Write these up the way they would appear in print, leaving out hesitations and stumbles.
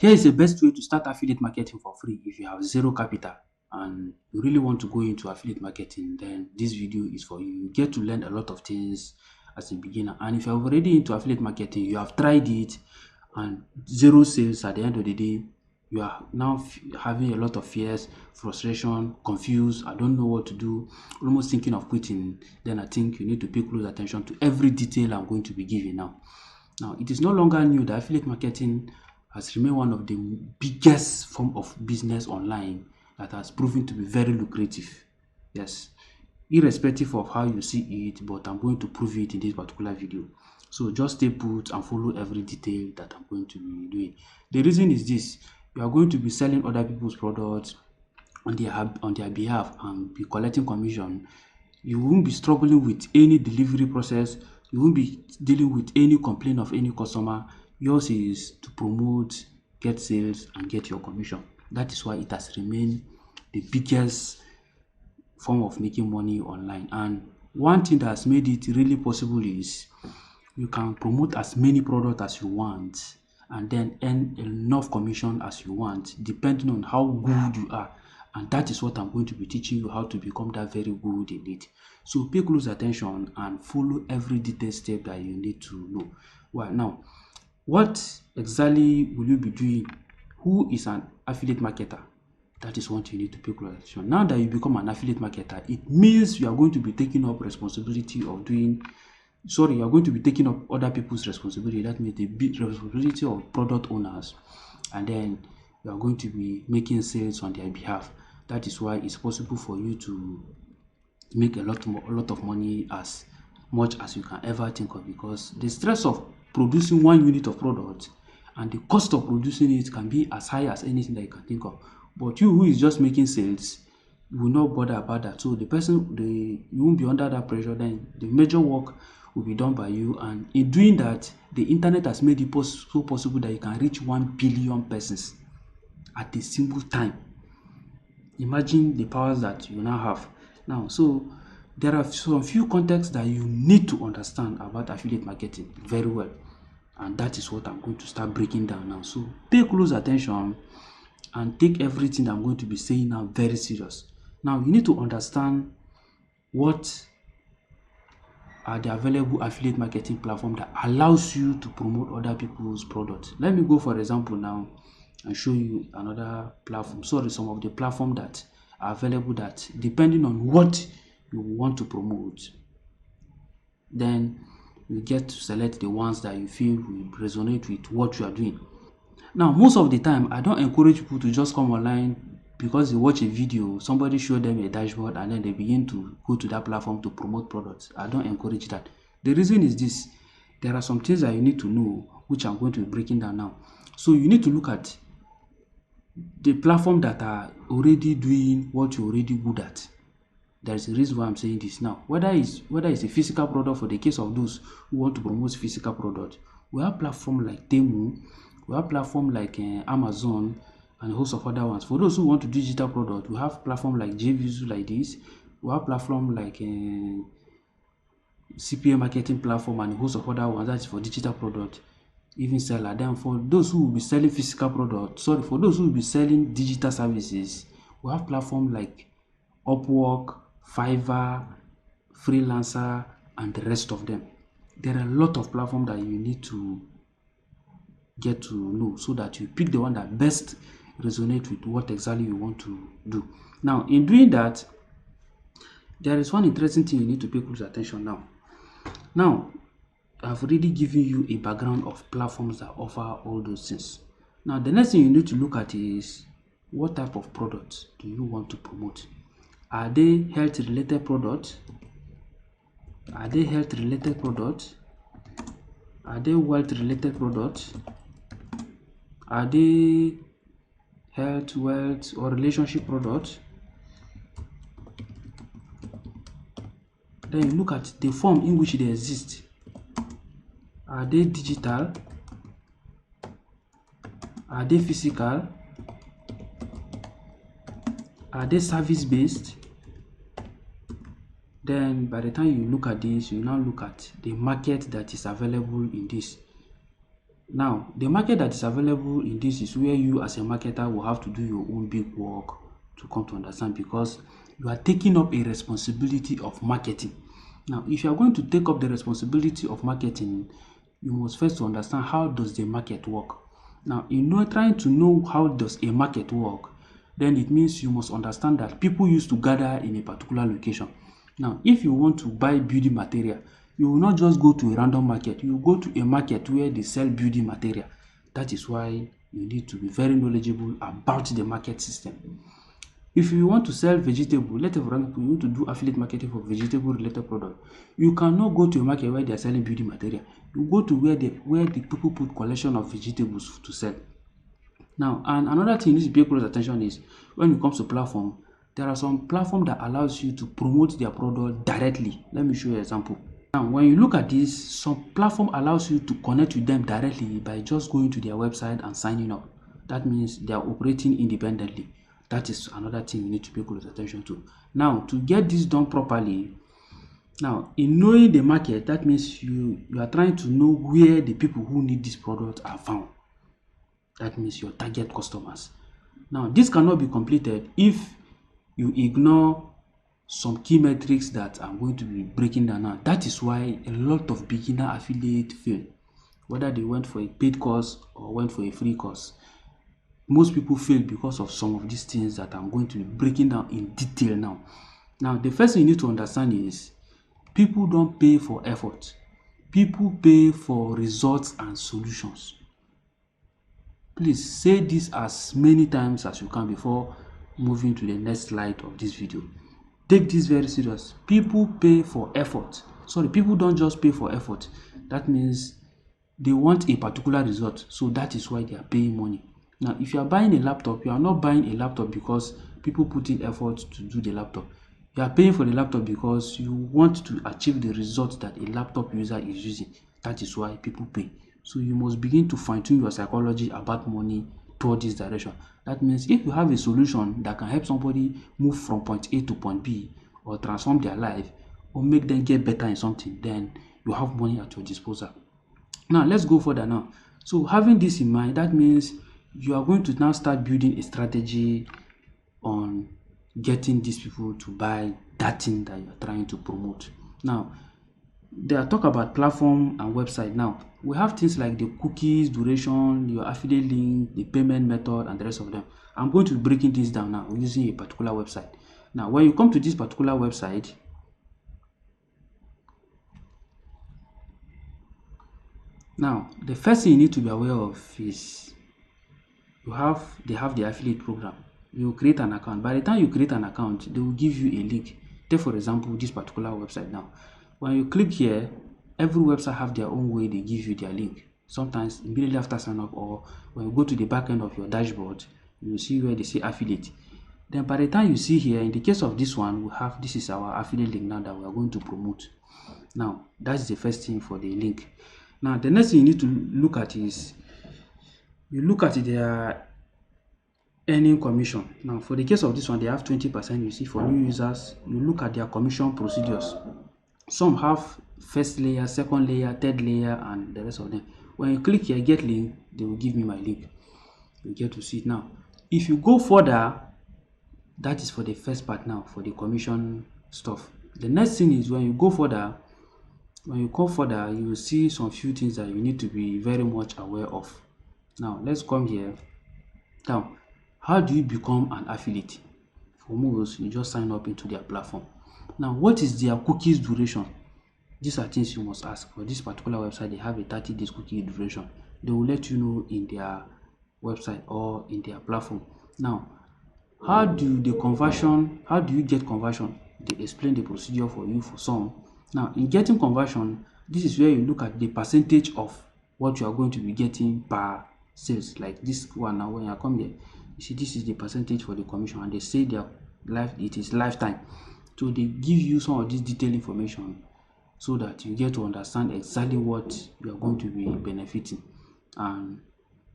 here is the best way to start affiliate marketing for free if you have zero capital and you really want to go into affiliate marketing. Then this video is for you. You get to learn a lot of things as a beginner, and if you're already into affiliate marketing, you have tried it and zero sales at the end of the day, you are now having a lot of fears, frustration, confused. I don't know what to do, almost thinking of quitting. Then I think you need to pay close attention to every detail I'm going to be giving now. Now, it is no longer new that affiliate marketing has remained one of the biggest form of business online that has proven to be very lucrative. Yes, irrespective of how you see it, but I'm going to prove it in this particular video. So just stay put and follow every detail that I'm going to be doing. The reason is this: you are going to be selling other people's products on their behalf and be collecting commission. You won't be struggling with any delivery process. You won't be dealing with any complaint of any customer. Yours is to promote, get sales, and get your commission. That is why it has remained the biggest form of making money online. And one thing that has made it really possible is you can promote as many products as you want and then earn enough commission as you want, depending on how good you are. And that is what I'm going to be teaching you, how to become that very good in it. So pay close attention and follow every detailed step that you need to know. Well, now, what exactly will you be doing? Who is an affiliate marketer? That is what you need to pay close attention. Now that you become an affiliate marketer, it means you are going to be taking up responsibility of you are going to be taking up other people's responsibility. That means the big responsibility of product owners, and then you are going to be making sales on their behalf. That is why it's possible for you to make a lot of money, as much as you can ever think of, because the stress of producing one unit of product and the cost of producing it can be as high as anything that you can think of. But you who is just making sales, you will not bother about that. So you won't be under that pressure. Then the major work will be done by you, and in doing that, the internet has made it so possible that you can reach 1 billion persons at a single time. Imagine the powers that you now have. Now, so there are some few contexts that you need to understand about affiliate marketing very well, and that is what I'm going to start breaking down now. So pay close attention and take everything I'm going to be saying now very serious. Now, you need to understand what are the available affiliate marketing platform that allows you to promote other people's products. Let me go for example now and show you another platform. Sorry, some of the platform that are available that, depending on what you want to promote, then you get to select the ones that you feel will resonate with what you are doing. Now, most of the time, I don't encourage people to just come online because they watch a video, somebody showed them a dashboard, and then they begin to go to that platform to promote products. I don't encourage that. The reason is this: there are some things that you need to know, which I'm going to be breaking down now. So you need to look at the platform that are already doing what you're already good at. There is a reason why I'm saying this now. Whether it's a physical product, for the case of those who want to promote physical product, we have platform like Temu, we have platform like Amazon, and a host of other ones. For those who want to do digital product, we have platform like JVZoo like this. We have platform like CPA marketing platform and a host of other ones. That is for digital product. Even seller. Then for those who will be selling physical products, for those who will be selling digital services, we have platform like Upwork, Fiverr, Freelancer, and the rest of them. There are a lot of platforms that you need to get to know so that you pick the one that best resonate with what exactly you want to do. Now, in doing that, there is one interesting thing you need to pay close attention now. Now, I've already given you a background of platforms that offer all those things. Now, the next thing you need to look at is what type of products do you want to promote? Are they health-related products? Are they health-related products? Are they wealth-related products? Are they health, wealth, or relationship products? Then you look at the form in which they exist. Are they digital? Are they physical? Are they service-based? Then by the time you look at this, you now look at the market that is available in this. Now, the market that is available in this is where you as a marketer will have to do your own big work to come to understand, because you are taking up a responsibility of marketing. Now, if you are going to take up the responsibility of marketing, you must first to understand how does the market work. Now, in trying to know how does a market work, then it means you must understand that people used to gather in a particular location. Now, if you want to buy building material, you will not just go to a random market. You will go to a market where they sell building material. That is why you need to be very knowledgeable about the market system. If you want to sell vegetable, let's say for example, you want to do affiliate marketing for vegetable related product, you cannot go to a market where they are selling building material. You go to where the people put collection of vegetables to sell. Now, and another thing you need to pay close attention is when it comes to platform, there are some platform that allows you to promote their product directly. Let me show you an example. Now, when you look at this, some platform allows you to connect with them directly by just going to their website and signing up. That means they are operating independently. That is another thing you need to pay close attention to. Now, to get this done properly, now in knowing the market, that means you are trying to know where the people who need this product are found. That means your target customers. Now, this cannot be completed if you ignore some key metrics that I'm going to be breaking down now. That is why a lot of beginner affiliate fail, whether they went for a paid course or went for a free course. Most people fail because of some of these things that I'm going to be breaking down in detail now. Now, the first thing you need to understand is people don't pay for effort. People pay for results and solutions. Please say this as many times as you can before moving to the next slide of this video. Take this very serious. People pay for effort. Sorry, people don't just pay for effort. That means they want a particular result. So that is why they are paying money. Now, if you are buying a laptop, you are not buying a laptop because people put in effort to do the laptop. You are paying for the laptop because you want to achieve the result that a laptop user is using. That is why people pay. So you must begin to fine-tune your psychology about money toward this direction. That means if you have a solution that can help somebody move from point A to point B, or transform their life, or make them get better in something, then you have money at your disposal. Now, let's go further now. So having this in mind, that means you are going to now start building a strategy on getting these people to buy that thing that you are trying to promote. Now, they are talk about platform and website. Now, we have things like the cookies, duration, your affiliate link, the payment method, and the rest of them. I'm going to be breaking this down now using a particular website. Now, when you come to this particular website, now the first thing you need to be aware of is they have the affiliate program. You create an account. By the time you create an account, they will give you a link. Take for example this particular website now. When you click here, every website have their own way they give you their link. Sometimes immediately after sign up, or when you go to the back end of your dashboard, you will see where they say affiliate. Then by the time you see here, in the case of this one, this is our affiliate link now that we are going to promote. Now, that's the first thing for the link. Now, the next thing you need to look at is you look at their earning commission. Now, for the case of this one, they have 20%. You see, for new users, you look at their commission procedures. Some have first layer, second layer, third layer, and the rest of them. When you click here, get link, they will give me my link. You get to see it now. If you go further, that is for the first part now, for the commission stuff. The next thing is when you go further, you will see some few things that you need to be very much aware of. Now, let's come here. Now, how do you become an affiliate? For most, you just sign up into their platform. Now, what is their cookies duration? These are things you must ask. For this particular website, they have a 30 days cookie duration. They will let you know in their website or in their platform. Now, how do you get conversion? They explain the procedure for you for some. Now, in getting conversion, this is where you look at the percentage of what you are going to be getting per sales. Like this one now, when you come here, you see this is the percentage for the commission, and they say it is lifetime. So they give you some of this detailed information so that you get to understand exactly what you are going to be benefiting. And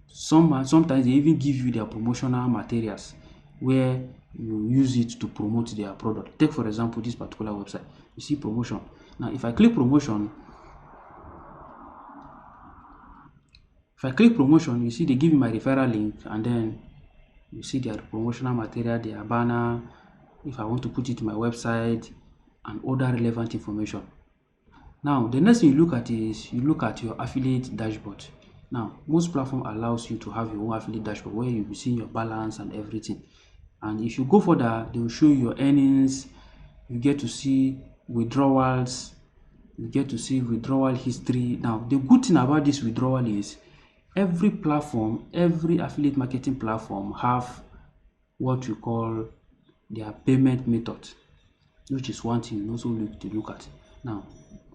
sometimes they even give you their promotional materials where you use it to promote their product. Take for example this particular website. You see promotion. Now if I click promotion, If I click promotion, you see they give me my referral link, and then you see their promotional material, their banner, if I want to put it to my website, and other relevant information. Now, the next thing you look at is you look at your affiliate dashboard. Now, most platform allows you to have your own affiliate dashboard where you'll be seeing your balance and everything. And if you go further, they will show you your earnings. You get to see withdrawals. You get to see withdrawal history. Now, the good thing about this withdrawal is every platform, every affiliate marketing platform have what we call their payment method, which is one thing you also need to look at. Now,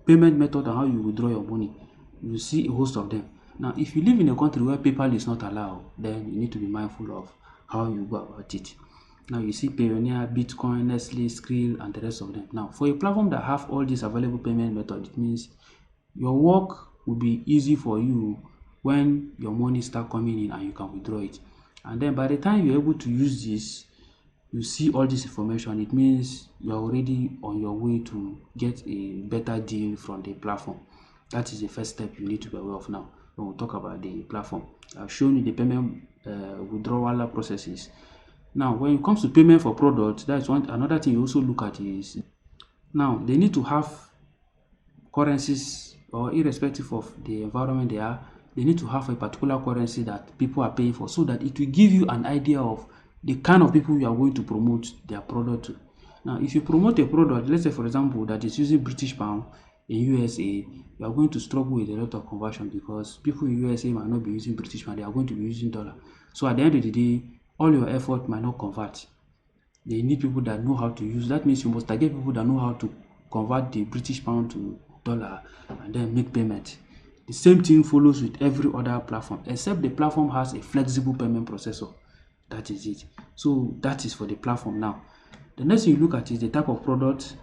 payment method and how you withdraw your money, you see a host of them. Now, if you live in a country where PayPal is not allowed, then you need to be mindful of how you go about it. Now, you see Payoneer, Bitcoin, Nestle, Skrill, and the rest of them. Now, for a platform that have all these available payment methods, it means your work will be easy for you when your money start coming in and you can withdraw it. And then by the time you're able to use this, you see all this information, it means you're already on your way to get a better deal from the platform. That is the first step you need to be aware of now when we talk about the platform. I've shown you the payment withdrawal processes. Now, when it comes to payment for products, that's another thing you also look at is now they need to have currencies, or irrespective of the environment they are, they need to have a particular currency that people are paying for, so that it will give you an idea of the kind of people you are going to promote their product to. Now, if you promote a product, let's say for example, that is using British pound in USA, you are going to struggle with a lot of conversion because people in USA might not be using British pound, they are going to be using dollar. So at the end of the day, all your effort might not convert. They need people that know how to use. That means you must target people that know how to convert the British pound to dollar and then make payment. The same thing follows with every other platform, except the platform has a flexible payment processor. That is it. So that is for the platform now. The next thing you look at is the type of product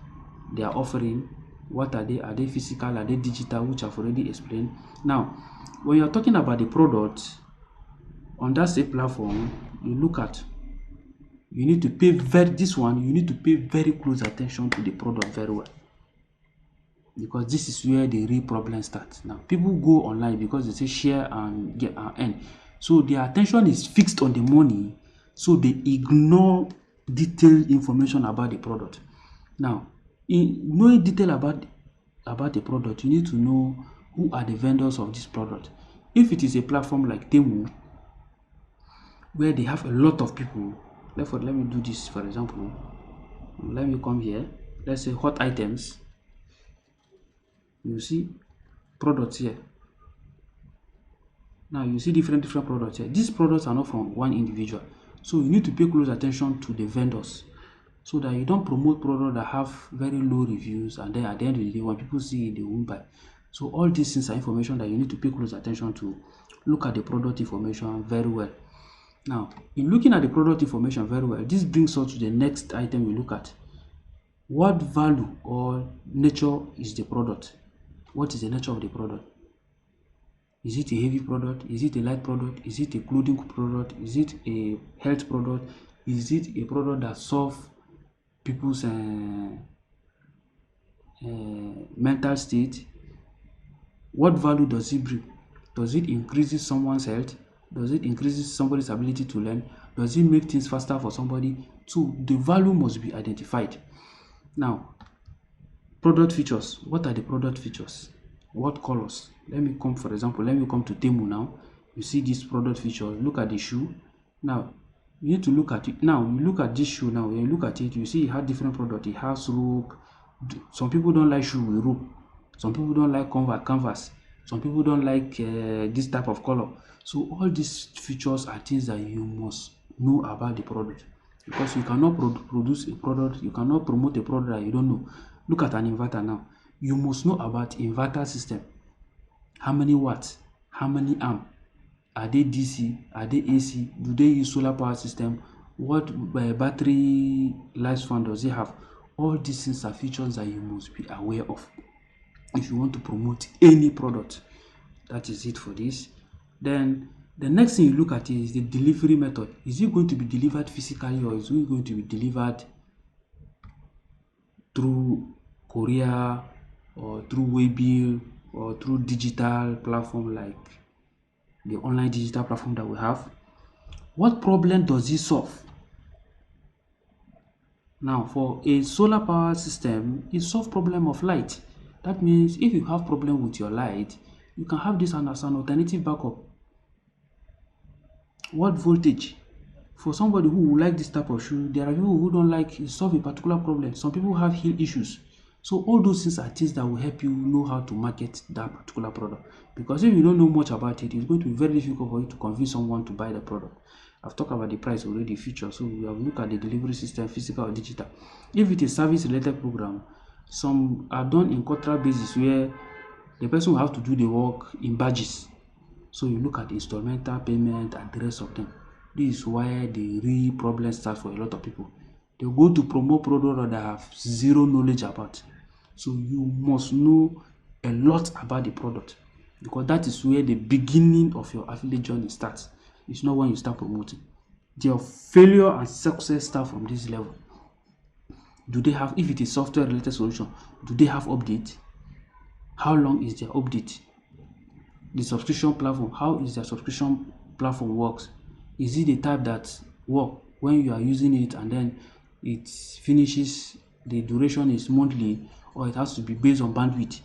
they are offering. What are they? Are they physical? Are they digital? Which I've already explained. Now, when you're talking about the product on that same platform, you look at, you need to pay you need to pay very close attention to the product very well, because this is where the real problem starts. Now, people go online because they say share and get and earn, so their attention is fixed on the money, so they ignore detailed information about the product. Now, in knowing detail about the product, you need to know who are the vendors of this product. If it is a platform like Temu, where they have a lot of people, therefore let me do this. For example, let me come here, let's say hot items. You see products here. Now you see different products here. These products are not from one individual, so you need to pay close attention to the vendors, so that you don't promote products that have very low reviews, and then at the end of the day, when people see it, they won't buy. So all these things are information that you need to pay close attention to. Look at the product information very well. Now, in looking at the product information very well, this brings us to the next item we look at. What value or nature is the product? What is the nature of the product? Is it a heavy product? Is it a light product? Is it a clothing product? Is it a health product? Is it a product that solves people's mental state? What value does it bring? Does it increase someone's health? Does it increase somebody's ability to learn? Does it make things faster for somebody? So the value must be identified. Now, product features. What are the product features? What colors? Let me come to Temu now. You see this product feature. Look at the shoe. Now, you need to look at it. Now, you look at this shoe now. When you look at it, you see it has different product. It has rope. Some people don't like shoe with rope. Some people don't like canvas. Some people don't like this type of color. So all these features are things that you must know about the product, because you cannot produce a product, you cannot promote a product that you don't know. Look at an inverter now. You must know about inverter system. How many watts? How many amp? Are they DC? Are they AC? Do they use solar power system? What battery lifespan does it have? All these things are features that you must be aware of if you want to promote any product. That is it for this. Then the next thing you look at is the delivery method. Is it going to be delivered physically, or is it going to be delivered through courier, or through waybill, or through digital platform like the online digital platform that we have. What problem does it solve? Now, for a solar power system, it solves problem of light. That means if you have problem with your light, you can have this as an alternative backup. What voltage? For somebody who would like this type of shoe, there are people who don't like it solve a particular problem. Some people have heel issues. So all those things are things that will help you know how to market that particular product. Because if you don't know much about it, it's going to be very difficult for you to convince someone to buy the product. I've talked about the price already, feature. So we have looked at the delivery system, physical or digital. If it is service related program, some are done in contract basis where the person will have to do the work in batches. So you look at installmental payment and the rest of them. This is why the real problem starts for a lot of people. They go to promote product that they have zero knowledge about. So you must know a lot about the product, because that is where the beginning of your affiliate journey starts. It's not when you start promoting. Your failure and success start from this level. Do they have, if it is software related solution, do they have update? How long is their update? The subscription platform, how is their subscription platform works? Is it the type that work when you are using it and then it finishes, the duration is monthly, or it has to be based on bandwidth?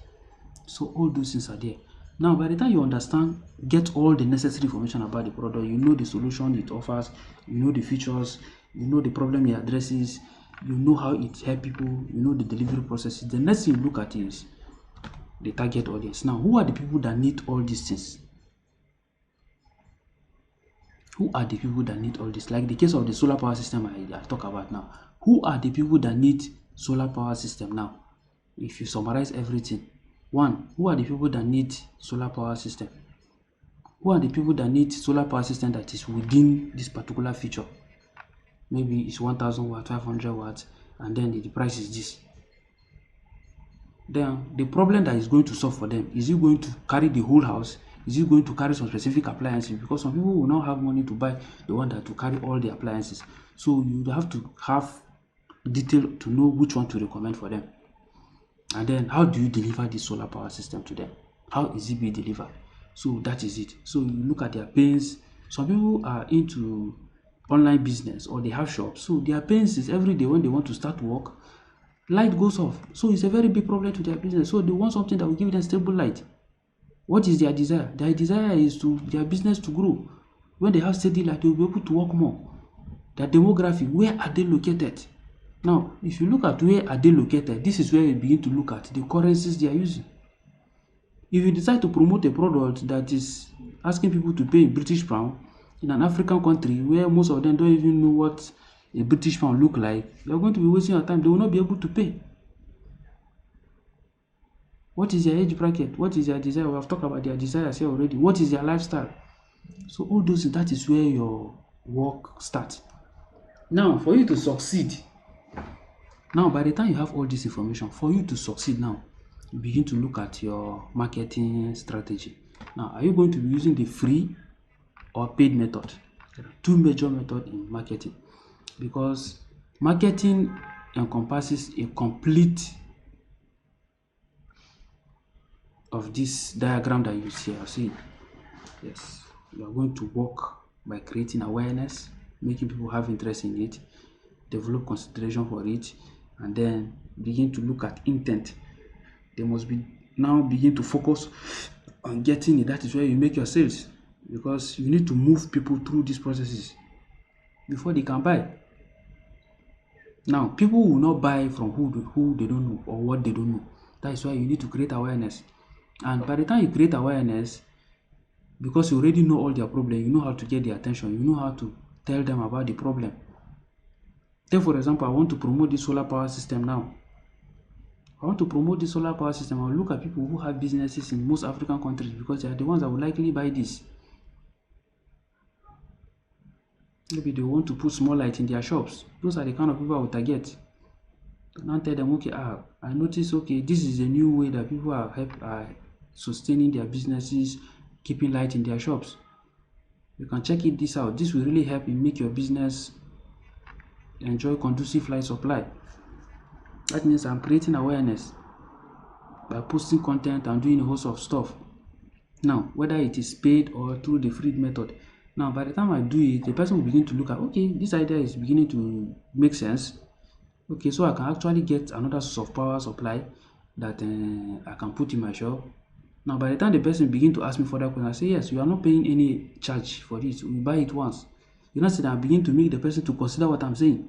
So all those things are there. Now, by the time you understand, get all the necessary information about the product, you know the solution it offers, you know the features, you know the problem it addresses, you know how it helps people, you know the delivery processes. The next thing you look at is the target audience. Now, who are the people that need all these things? Who are the people that need all this? Like the case of the solar power system I talk about now. Who are the people that need solar power system now? If you summarize everything, one, who are the people that need solar power system? Who are the people that need solar power system that is within this particular feature? Maybe it's 1000 watts, 500 watts, and then the price is this. Then the problem that is going to solve for them, is it going to carry the whole house? Is it going to carry some specific appliances? Because some people will not have money to buy the one that to carry all the appliances. So you have to have detail to know which one to recommend for them. And then how do you deliver this solar power system to them? How is it being delivered? So that is it. So you look at their pains. Some people are into online business or they have shops. So their pains is every day when they want to start work, light goes off. So it's a very big problem to their business. So they want something that will give them stable light. What is their desire? Their desire is to their business to grow. When they have steady light, they will be able to work more. Their demography, where are they located? Now, if you look at where are they located, this is where you begin to look at the currencies they are using. If you decide to promote a product that is asking people to pay in British pound in an African country where most of them don't even know what a British pound look like, you're going to be wasting your time. They will not be able to pay. What is their age bracket? What is their desire? We have talked about their desires here already. What is their lifestyle? So all those, that is where your work starts. Now, for you to succeed, now by the time you have all this information, for you to succeed now, you begin to look at your marketing strategy. Now, are you going to be using the free or paid method? There are two major methods in marketing, because marketing encompasses a complete of this diagram that you see. I see. Yes, you are going to work by creating awareness, making people have interest in it, develop consideration for it, and then begin to look at intent. They must be now begin to focus on getting it. That is where you make your sales, because you need to move people through these processes before they can buy. Now, people will not buy from who they don't know or what they don't know. That is why you need to create awareness. And by the time you create awareness, because you already know all their problems, you know how to get their attention, you know how to tell them about the problem. Then, for example, I want to promote this solar power system now. I want to promote this solar power system. I'll look at people who have businesses in most African countries, because they are the ones that will likely buy this. Maybe they want to put small light in their shops. Those are the kind of people I will target. Now tell them, okay, I notice, okay, this is a new way that people are sustaining their businesses, keeping light in their shops. You can check this out. This will really help you make your business enjoy conducive light supply. That means I'm creating awareness by posting content and doing a host of stuff. Now, whether it is paid or through the free method. Now, by the time I do it, the person will begin to look at, okay, this idea is beginning to make sense. Okay, so I can actually get another source of power supply that I can put in my shop. Now, by the time the person begin to ask me further questions, I say, yes, you are not paying any charge for this. We buy it once. You know, so that I begin to make the person to consider what I'm saying.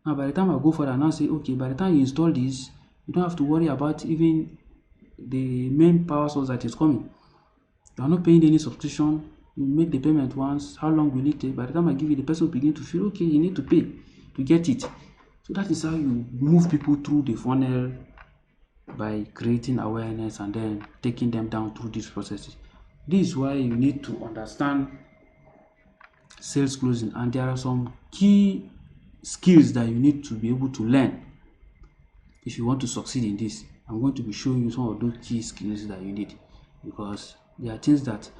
Now, by the time I go further, I now say, okay, by the time you install this, you don't have to worry about even the main power source that is coming. You are not paying any subscription. You make the payment once. How long will it take? By the time I give you, the person will begin to feel, okay, you need to pay to get it. So that is how you move people through the funnel, by creating awareness and then taking them down through these processes. This is why you need to understand sales closing, and there are some key skills that you need to be able to learn if you want to succeed in this. I'm going to be showing you some of those key skills that you need, because there are things that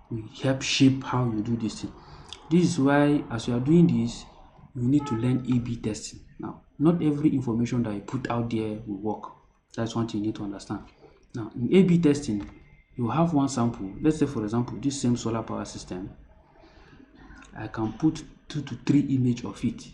will help shape how you do this thing. This is why, as you are doing this, you need to learn A/B testing. Now, not every information that you put out there will work. That's one thing you need to understand. Now, in A/B testing, you have one sample. Let's say, for example, this same solar power system, I can put 2 to 3 images of it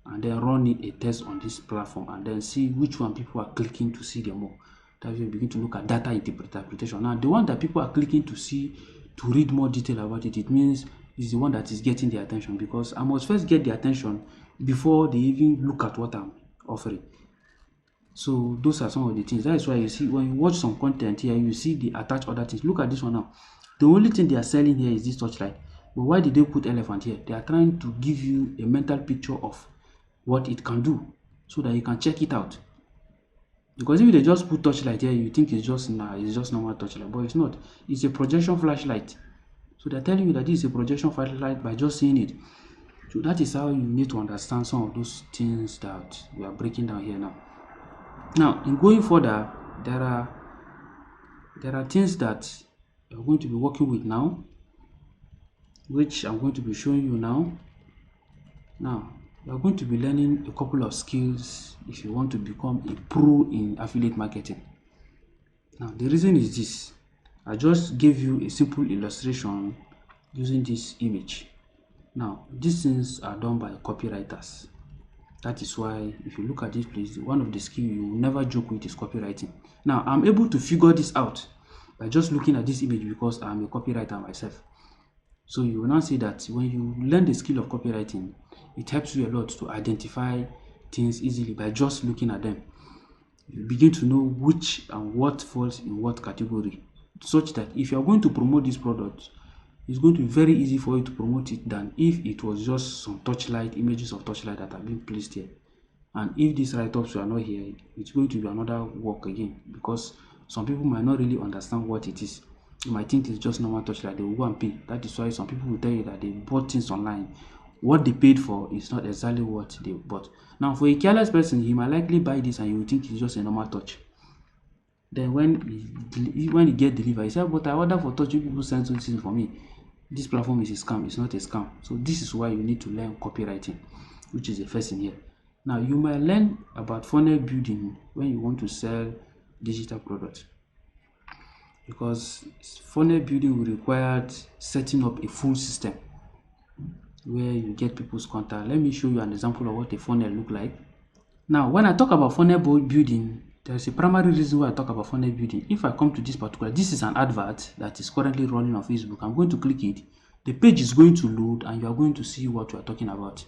and then run it a test on this platform and then see which one people are clicking to see them more. That will begin to look at data interpretation. Now, the one that people are clicking to see, to read more detail about it, it means is the one that is getting their attention, because I must first get the attention before they even look at what I'm offering. So those are some of the things. That is why you see when you watch some content here, you see they attach other things. Look at this one now. The only thing they are selling here is this torchlight. But why did they put elephant here? They are trying to give you a mental picture of what it can do so that you can check it out. Because if they just put torchlight here, you think it's just normal torchlight, but it's not. It's a projection flashlight. So they're telling you that this is a projection flashlight by just seeing it. So that is how you need to understand some of those things that we are breaking down here now. Now, in going further, there are things that you're going to be working with now, which I'm going to be showing you now. Now, you're going to be learning a couple of skills if you want to become a pro in affiliate marketing. Now, the reason is this. I just gave you a simple illustration using this image. Now, these things are done by copywriters. That is why if you look at this place, one of the skills you will never joke with is copywriting. Now, I'm able to figure this out by just looking at this image because I'm a copywriter myself. So you will now see that when you learn the skill of copywriting, it helps you a lot to identify things easily by just looking at them. You begin to know which and what falls in what category, such that if you are going to promote this product, it's going to be very easy for you to promote it than if it was just some torchlight, images of torchlight that are being placed here. And if these write-ups were not here, it's going to be another work again, because some people might not really understand what it is. You might think it's just normal torchlight, they will go and pay. That is why some people will tell you that they bought things online. What they paid for is not exactly what they bought. Now, for a careless person, he might likely buy this and you will think it's just a normal touch. Then when he get delivered, he said, but I order for touch, you people send something for me. This platform is a scam. It's not a scam. So this is why you need to learn copywriting, which is the first thing here. Now, you might learn about funnel building when you want to sell digital products, because funnel building will require setting up a full system where you get people's contact. Let me show you an example of what a funnel look like. Now, when I talk about funnel building, there's a primary reason why I talk about funnel building. If I come to this particular, this is an advert that is currently running on Facebook. I'm going to click it. The page is going to load and you are going to see what we are talking about.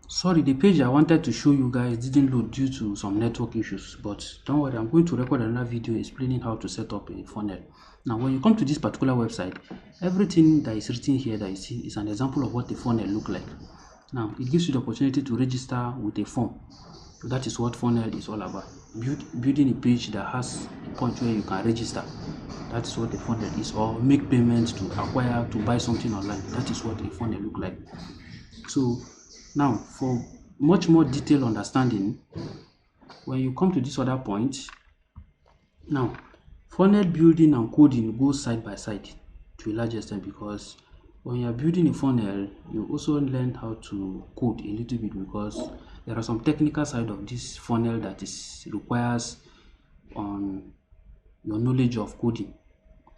Sorry, the page I wanted to show you guys didn't load due to some network issues, but don't worry, I'm going to record another video explaining how to set up a funnel. Now, when you come to this particular website, everything that is written here that you see is an example of what the funnel look like. Now, it gives you the opportunity to register with a form. So that is what funnel is all about. Building a page that has a point where you can register. That is what the funnel is, or make payments to acquire, to buy something online. That is what a funnel look like. So now, for much more detailed understanding, when you come to this other point, now funnel building and coding go side by side to a large extent, because when you are building a funnel, you also learn how to code a little bit, because there are some technical side of this funnel that requires on your knowledge of coding.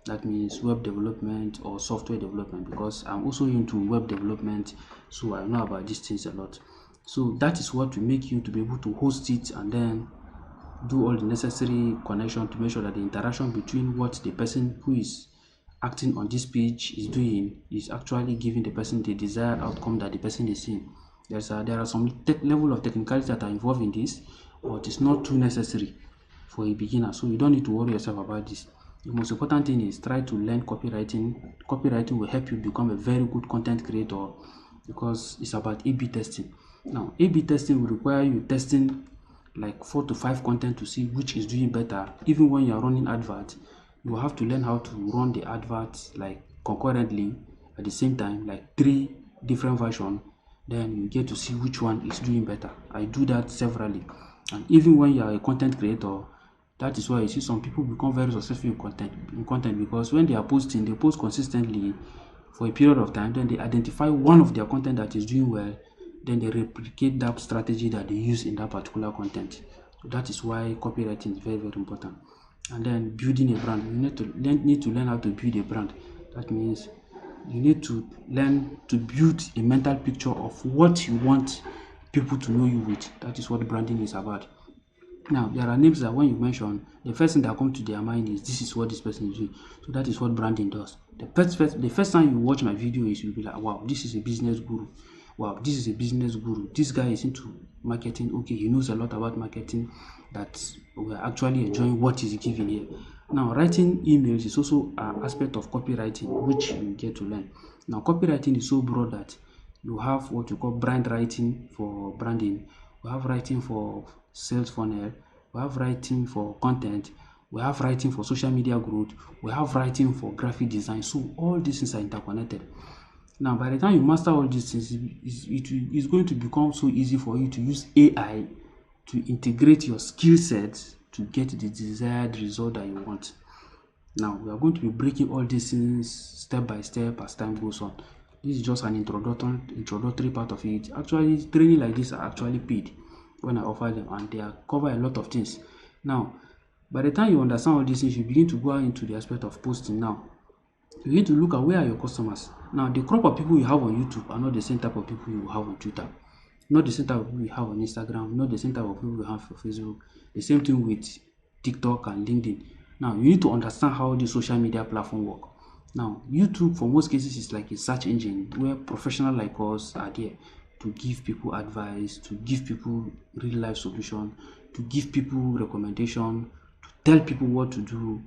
That means web development or software development, because I'm also into web development, so I know about these things a lot. So that is what will make you to be able to host it and then do all the necessary connection to make sure that the interaction between what the person who is acting on this page is doing is actually giving the person the desired outcome that the person is seeing. There are some level of technicalities that are involved in this, but it's not too necessary for a beginner, so you don't need to worry yourself about this. The most important thing is try to learn copywriting. Copywriting will help you become a very good content creator because it's about A/B testing. Now, A/B testing will require you testing like 4 to 5 content to see which is doing better. Even when you are running adverts, you will have to learn how to run the adverts like concurrently at the same time, like 3 different versions. Then you get to see which one is doing better. I do that severally. And even when you are a content creator, that is why you see some people become very successful in content because when they are posting, they post consistently for a period of time, then they identify one of their content that is doing well, then they replicate that strategy that they use in that particular content. So that is why copywriting is very, very important. And then building a brand, you need to learn how to build a brand. That means you need to learn to build a mental picture of what you want people to know you with. That is what branding is about. Now, there are names that when you mention, the first thing that comes to their mind is this is what this person is doing. So that is what branding does. The first time you watch my video is you'll be like, wow, this is a business guru. Wow, this is a business guru. This guy is into marketing. Okay, he knows a lot about marketing. That we're actually enjoying what he's giving here. Now, writing emails is also an aspect of copywriting, which you get to learn. Now, copywriting is so broad that you have what you call brand writing for branding. We have writing for sales funnel. We have writing for content. We have writing for social media growth. We have writing for graphic design. So all these things are interconnected. Now, by the time you master all these things, it's going to become so easy for you to use AI to integrate your skill sets to get the desired result that you want. Now, we are going to be breaking all these things step by step as time goes on. This is just an introductory part of it. Actually, training like this are actually paid when I offer them, and they cover a lot of things. Now, by the time you understand all these things, you begin to go into the aspect of posting. Now, you need to look at where are your customers. Now, the crop of people you have on YouTube are not the same type of people you have on Twitter, not the same type of people you have on Instagram, not the same type of people you have for Facebook. The same thing with TikTok and LinkedIn. Now, you need to understand how the social media platform work. Now, YouTube for most cases is like a search engine where professionals like us are there to give people advice, to give people real life solution, to give people recommendation, to tell people what to do.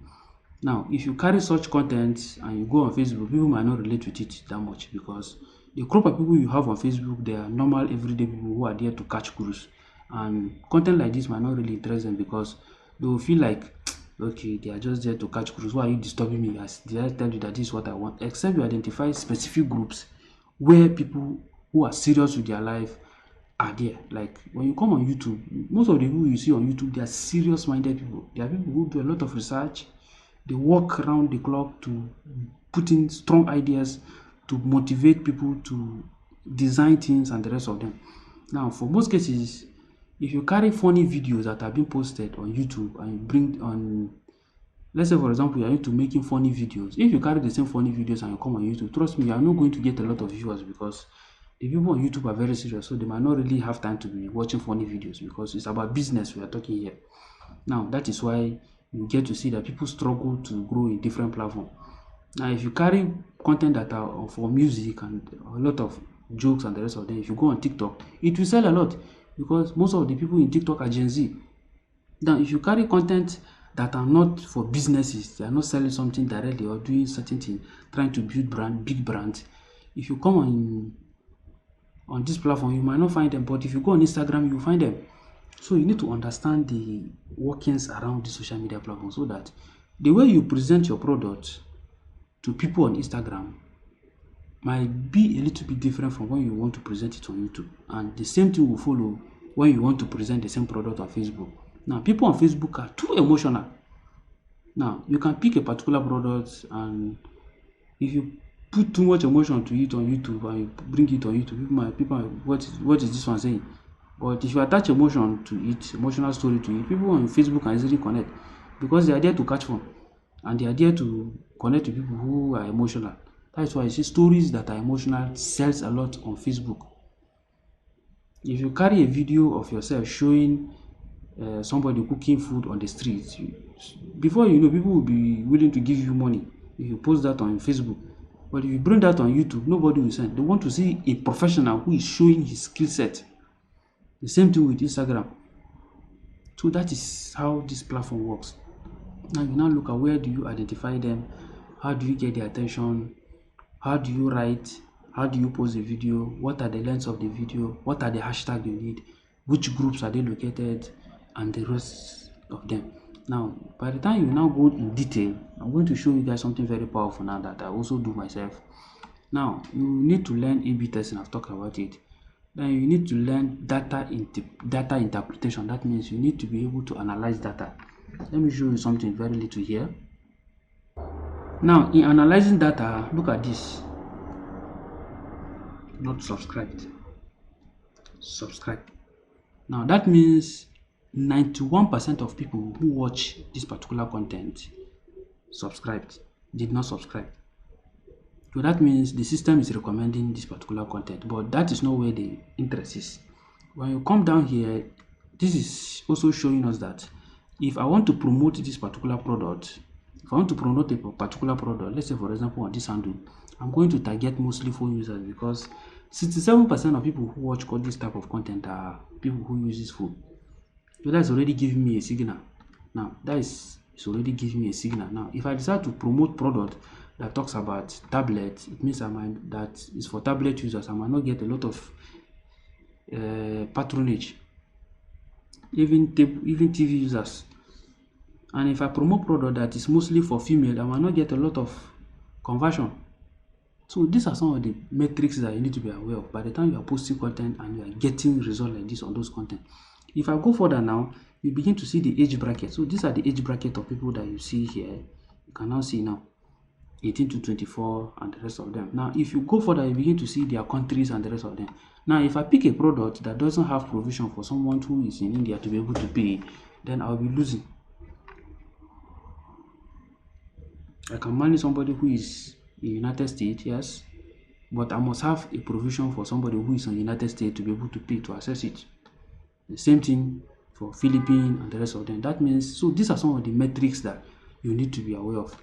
Now, if you carry such content and you go on Facebook, people might not relate with it that much because the group of people you have on Facebook, they are normal everyday people who are there to catch cruise. And content like this might not really interest them because they will feel like, okay, they are just there to catch cruise. Why are you disturbing me? Did I tell you that this is what I want? Except you identify specific groups where people who are serious with their life are there. Like when you come on YouTube, most of the people you see on YouTube, they are serious-minded people. They are people who do a lot of research. They work around the clock to put in strong ideas to motivate people to design things and the rest of them. Now, for most cases, if you carry funny videos that are being posted on YouTube and you bring on, let's say for example, you are into making funny videos. If you carry the same funny videos and you come on YouTube, trust me, you are not going to get a lot of viewers because the people on YouTube are very serious, so they might not really have time to be watching funny videos because it's about business we are talking here. Now, that is why you get to see that people struggle to grow in different platforms. Now, if you carry content that are for music and a lot of jokes and the rest of them, if you go on TikTok, it will sell a lot because most of the people in TikTok are Gen Z. Now, if you carry content that are not for businesses, they are not selling something directly or doing certain thing, trying to build big brands. If you come on this platform, you might not find them, but if you go on Instagram, you find them. So you need to understand the workings around the social media platform so that the way you present your product to people on Instagram might be a little bit different from when you want to present it on YouTube. And the same thing will follow when you want to present the same product on Facebook. Now, people on Facebook are too emotional. Now, you can pick a particular product, and if you put too much emotion to it on YouTube and you bring it on YouTube, people what is this one saying? But if you attach emotion to it, emotional story to it, people on Facebook can easily connect because they are there to catch fun. and they are there to connect to people who are emotional. That is why you see stories that are emotional sells a lot on Facebook. If you carry a video of yourself showing somebody cooking food on the street, before you know, people will be willing to give you money if you post that on Facebook. But if you bring that on YouTube, nobody will send. They want to see a professional who is showing his skill set. The same thing with Instagram. So that is how this platform works. Now you now look at where do you identify them, how do you get their attention, how do you write, how do you post a video, what are the lengths of the video, what are the hashtags you need, which groups are they located, and the rest of them. Now, by the time you now go in detail, I'm going to show you guys something very powerful now that I also do myself. Now, you need to learn A/B testing. I've talked about it. Then you need to learn data interpretation. That means you need to be able to analyze data. Let me show you something very little here. Now, in analyzing data, look at this. Not subscribed. Subscribe. Now, that means 91% of people who watch this particular content subscribed, did not subscribe. So that means the system is recommending this particular content, but that is not where the interest is. When you come down here, this is also showing us that if I want to promote this particular product, if I want to promote a particular product, let's say for example on this handle, I'm going to target mostly phone users because 67% of people who watch this type of content are people who use this phone. So that's already giving me a signal. Now that is already giving me a signal. Now if I decide to promote product that talks about tablets, it means that is for tablet users. I might not get a lot of patronage, even TV users. And if I promote product that is mostly for female, I might not get a lot of conversion. So these are some of the metrics that you need to be aware of by the time you are posting content and you are getting results like this on those content. If I go further now, you begin to see the age bracket. So these are the age bracket of people that you see here. You can now see now 18 to 24 and the rest of them. Now if you go further, you begin to see their countries and the rest of them. Now if I pick a product that doesn't have provision for someone who is in India to be able to pay, then I'll be losing. I can manage somebody who is in the United States, yes, but I must have a provision for somebody who is in the United States to be able to pay to access it. The same thing for Philippines and the rest of them. That means, so these are some of the metrics that you need to be aware of.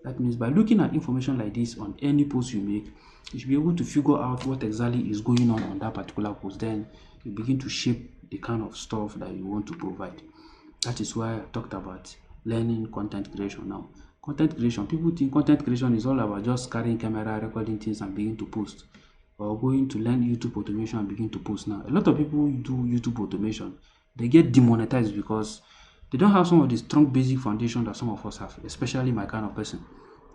That means by looking at information like this on any post you make, you should be able to figure out what exactly is going on that particular post. Then you begin to shape the kind of stuff that you want to provide. That is why I talked about learning content creation now. Content creation, people think content creation is all about just carrying camera, recording things and begin to post, or going to learn YouTube automation and begin to post. Now a lot of people do YouTube automation, they get demonetized because they don't have some of the strong basic foundation that some of us have, especially my kind of person.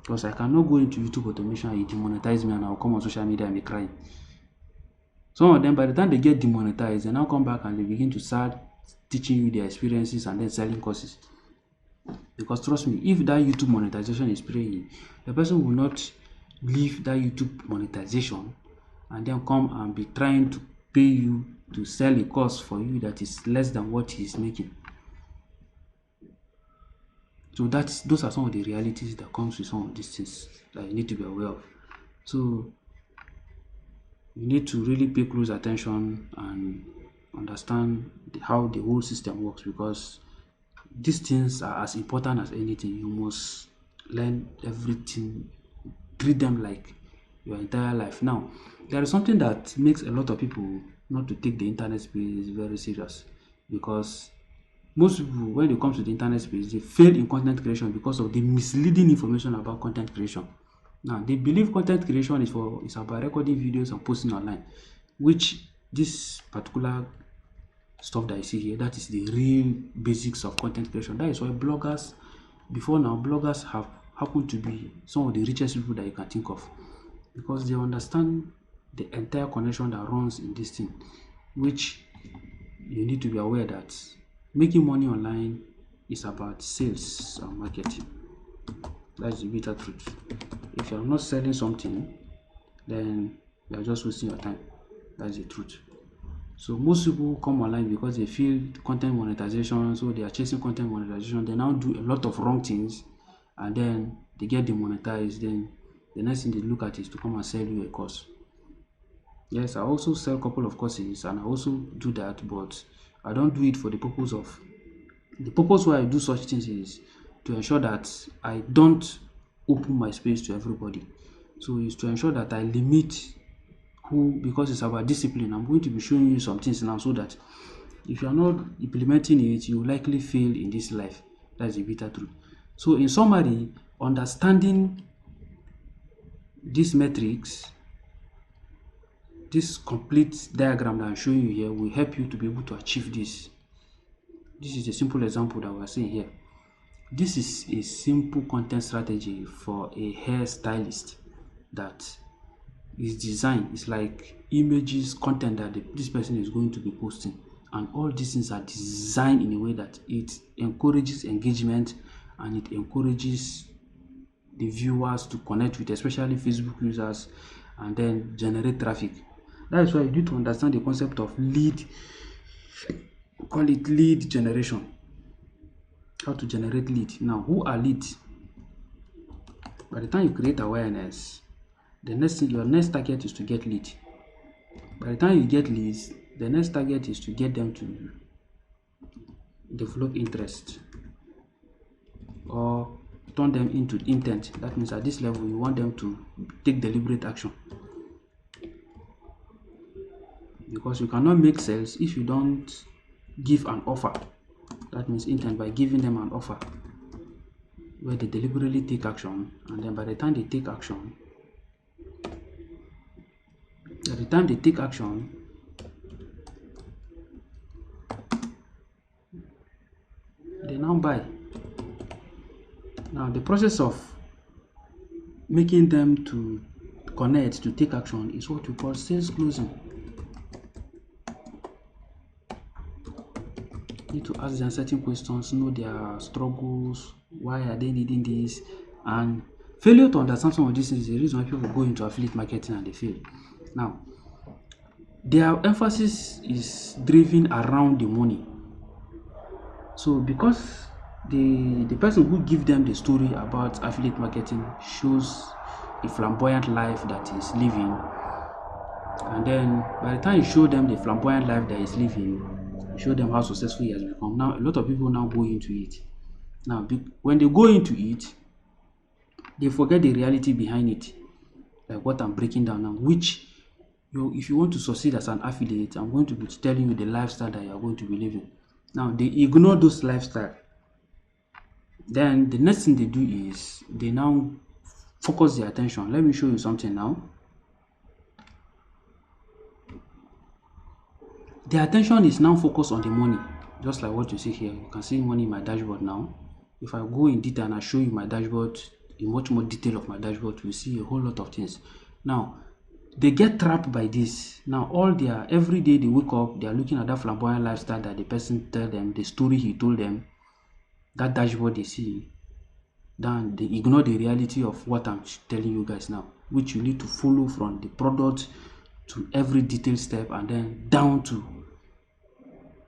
Because I cannot go into YouTube automation and it demonetize me and I'll come on social media and be crying. Some of them, by the time they get demonetized, they now come back and they begin to start teaching you their experiences and then selling courses. Because trust me, if that YouTube monetization is praying, the person will not leave that YouTube monetization and then come and be trying to pay you to sell a course for you that is less than what he is making. So those are some of the realities that comes with some of these things that you need to be aware of. So you need to really pay close attention and understand how the whole system works, because these things are as important as anything. You must learn everything, treat them like your entire life. Now, there is something that makes a lot of people not to take the internet space very serious, because most people, when it comes to the internet space, they fail in content creation because of the misleading information about content creation. Now, they believe content creation is about recording videos and posting online, which this particular stuff that you see here, that is the real basics of content creation. That is why bloggers, before now, bloggers have happened to be some of the richest people that you can think of, because they understand the entire connection that runs in this thing, which you need to be aware that making money online is about sales and marketing. That's the bitter truth. If you are not selling something, then you are just wasting your time. That's the truth. So most people come online because they feel content monetization, so they are chasing content monetization. They now do a lot of wrong things and then they get demonetized, then the next thing they look at is to come and sell you a course. Yes, I also sell a couple of courses and I also do that, but I don't do it for the purpose why I do such things is to ensure that I don't open my space to everybody. So it's to ensure that I limit who, because it's about discipline. I'm going to be showing you some things now so that if you are not implementing it, you will likely fail in this life. That's the bitter truth. So in summary, understanding these metrics, this complete diagram that I'm showing you here will help you to be able to achieve this. This is a simple example that we're seeing here. This is a simple content strategy for a hairstylist that is designed. It's like images, content that this person is going to be posting. And all these things are designed in a way that it encourages engagement and it encourages the viewers to connect with, especially Facebook users, and then generate traffic. That is why you need to understand the concept of lead, call it lead generation. How to generate lead. Now, who are leads? By the time you create awareness, the next thing, your next target is to get lead. By the time you get leads, the next target is to get them to develop interest or turn them into intent. That means at this level, you want them to take deliberate action. Because you cannot make sales if you don't give an offer. That means intent, by giving them an offer where they deliberately take action, and then by the time they take action, they now buy. Now the process of making them to connect, to take action, is what we call sales closing. You need to ask them certain questions, know their struggles, why are they needing this, and failure to understand some of these things is the reason why people go into affiliate marketing and they fail. Now, their emphasis is driven around the money. So because the person who gives them the story about affiliate marketing shows a flamboyant life that he's living, and then by the time you show them the flamboyant life that he's living, you show them how successful he has become. Now a lot of people now go into it. Now when they go into it, they forget the reality behind it, like what I'm breaking down now, which if you want to succeed as an affiliate, I'm going to be telling you the lifestyle that you are going to be living. Now they ignore those lifestyle. Then the next thing they do is they now focus their attention. Let me show you something now. Their attention is now focused on the money, just like what you see here. You can see money in my dashboard now. If I go in detail and I show you my dashboard, in much more detail of my dashboard, you see a whole lot of things. Now, they get trapped by this. Now, every day they wake up, they are looking at that flamboyant lifestyle that the person tell them, the story he told them, that dashboard they see. Then they ignore the reality of what I'm telling you guys now, which you need to follow from the product to every detailed step and then down to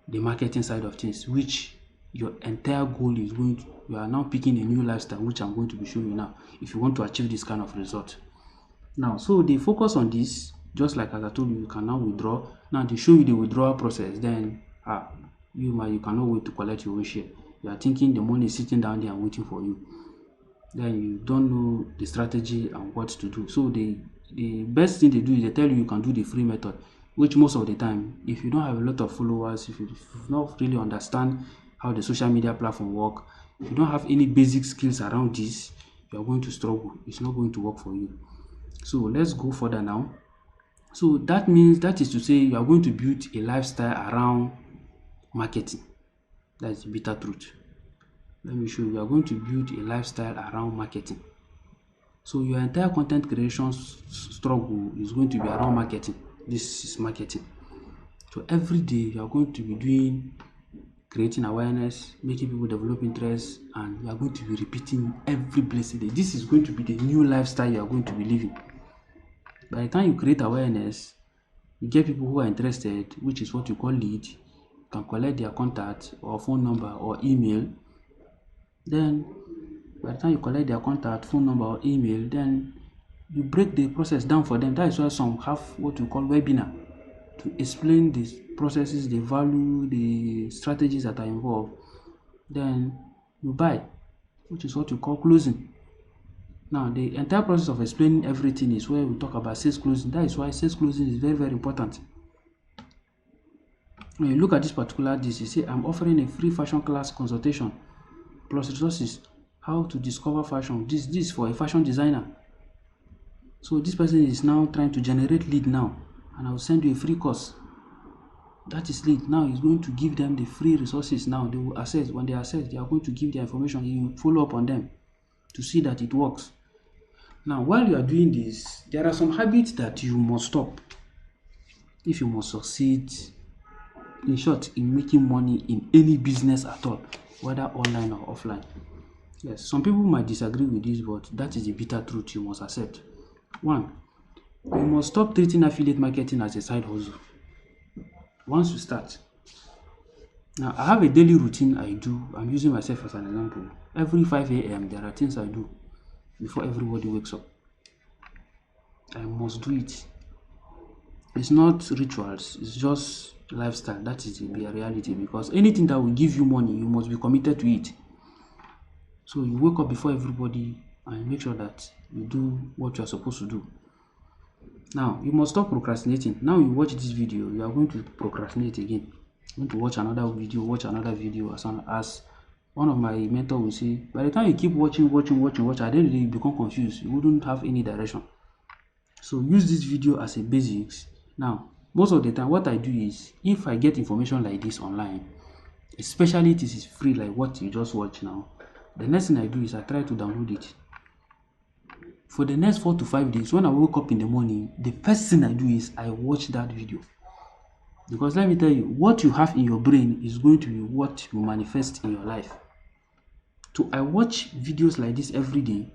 the marketing side of things, which your entire goal is you are now picking a new lifestyle, which I'm going to be showing you now, if you want to achieve this kind of result. Now, so they focus on this, just like as I told you, you can now withdraw. Now they show you the withdrawal process, then you cannot wait to collect your own share. You are thinking the money is sitting down there and waiting for you. Then you don't know the strategy and what to do. So the best thing they do is they tell you can do the free method, which most of the time, if you don't have a lot of followers, if you not really understand how the social media platform work, if you don't have any basic skills around this, you are going to struggle. It's not going to work for you. So let's go further now. So that is to say you are going to build a lifestyle around marketing. That's the bitter truth. Let me show you. You are going to build a lifestyle around marketing. So your entire content creation struggle is going to be around marketing. This is marketing. So every day you are going to be creating awareness, making people develop interest, and you are going to be repeating every blessed day. This is going to be the new lifestyle you are going to be living. By the time you create awareness, you get people who are interested, which is what you call lead. You can collect their contact or phone number or email. Then By the time you collect their contact, phone number or email, then you break the process down for them. That is why some have what we call webinar to explain the processes, the value, the strategies that are involved. Then you buy, which is what we call closing. Now, the entire process of explaining everything is where we talk about sales closing. That is why sales closing is very, very important. When you look at this particular you say, I'm offering a free fashion class consultation plus resources, how to discover fashion. This is for a fashion designer. So this person is now trying to generate lead now, and I'll send you a free course. That is lead. Now he's going to give them the free resources. Now they will access. When they access, they are going to give their information. You follow up on them to see that it works. Now, while you are doing this, there are some habits that you must stop if you must succeed, in short, in making money in any business at all, whether online or offline. Yes, some people might disagree with this, but that is the bitter truth you must accept. One, you must stop treating affiliate marketing as a side hustle. Once you start, now I have a daily routine I do. I'm using myself as an example. Every 5 a.m. there are things I do before everybody wakes up. I must do it. It's not rituals, it's just lifestyle. That is the reality, because anything that will give you money, you must be committed to it. So you wake up before everybody and make sure that you do what you are supposed to do. Now, you must stop procrastinating. Now you watch this video, you are going to procrastinate again. You're going to watch another video, as one of my mentors will say, by the time you keep watching, at the end of the day, you become confused. You wouldn't have any direction. So use this video as a basics. Now, most of the time, what I do is, if I get information like this online, especially if it is free, like what you just watched now, the next thing I do is I try to download it. For the next 4 to 5 days, when I wake up in the morning, the first thing I do is I watch that video. Because let me tell you, what you have in your brain is going to be what you manifest in your life. So I watch videos like this every day.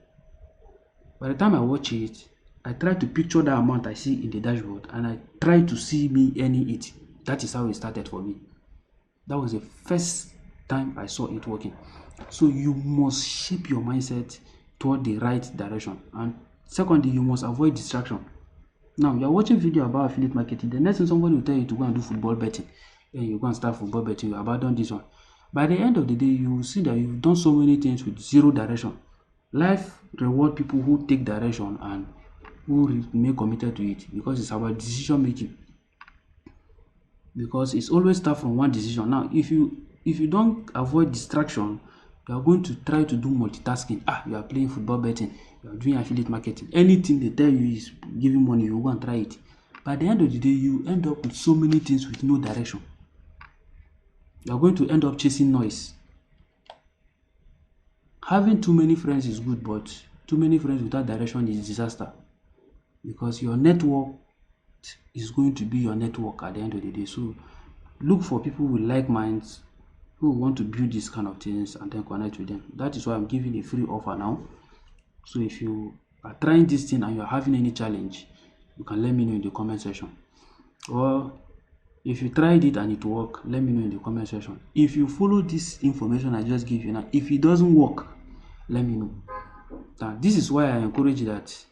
By the time I watch it, I try to picture the amount I see in the dashboard, and I try to see me earning it. That is how it started for me. That was the first time I saw it working. So you must shape your mindset toward the right direction. And secondly, you must avoid distraction. Now, you are watching video about affiliate marketing. The next thing somebody will tell you to go and do football betting. Then you go and start football betting, you abandon this one. By the end of the day, you will see that you've done so many things with zero direction. Life reward people who take direction and who remain committed to it, because it's about decision making. Because it's always start from one decision. Now, if you don't avoid distraction, you are going to try to do multitasking. You are playing football betting, you are doing affiliate marketing. Anything they tell you is giving money, you go and try it. By the end of the day, you end up with so many things with no direction. You are going to end up chasing noise. Having too many friends is good, but too many friends without direction is disaster. Because your network is going to be your network at the end of the day. So look for people with like minds who want to build these kind of things and then connect with them. That is why I'm giving a free offer now. So if you are trying this thing and you are having any challenge, you can let me know in the comment section. Or if you tried it and it worked, let me know in the comment section. If you follow this information I just gave you now, if it doesn't work, let me know. Now, this is why I encourage that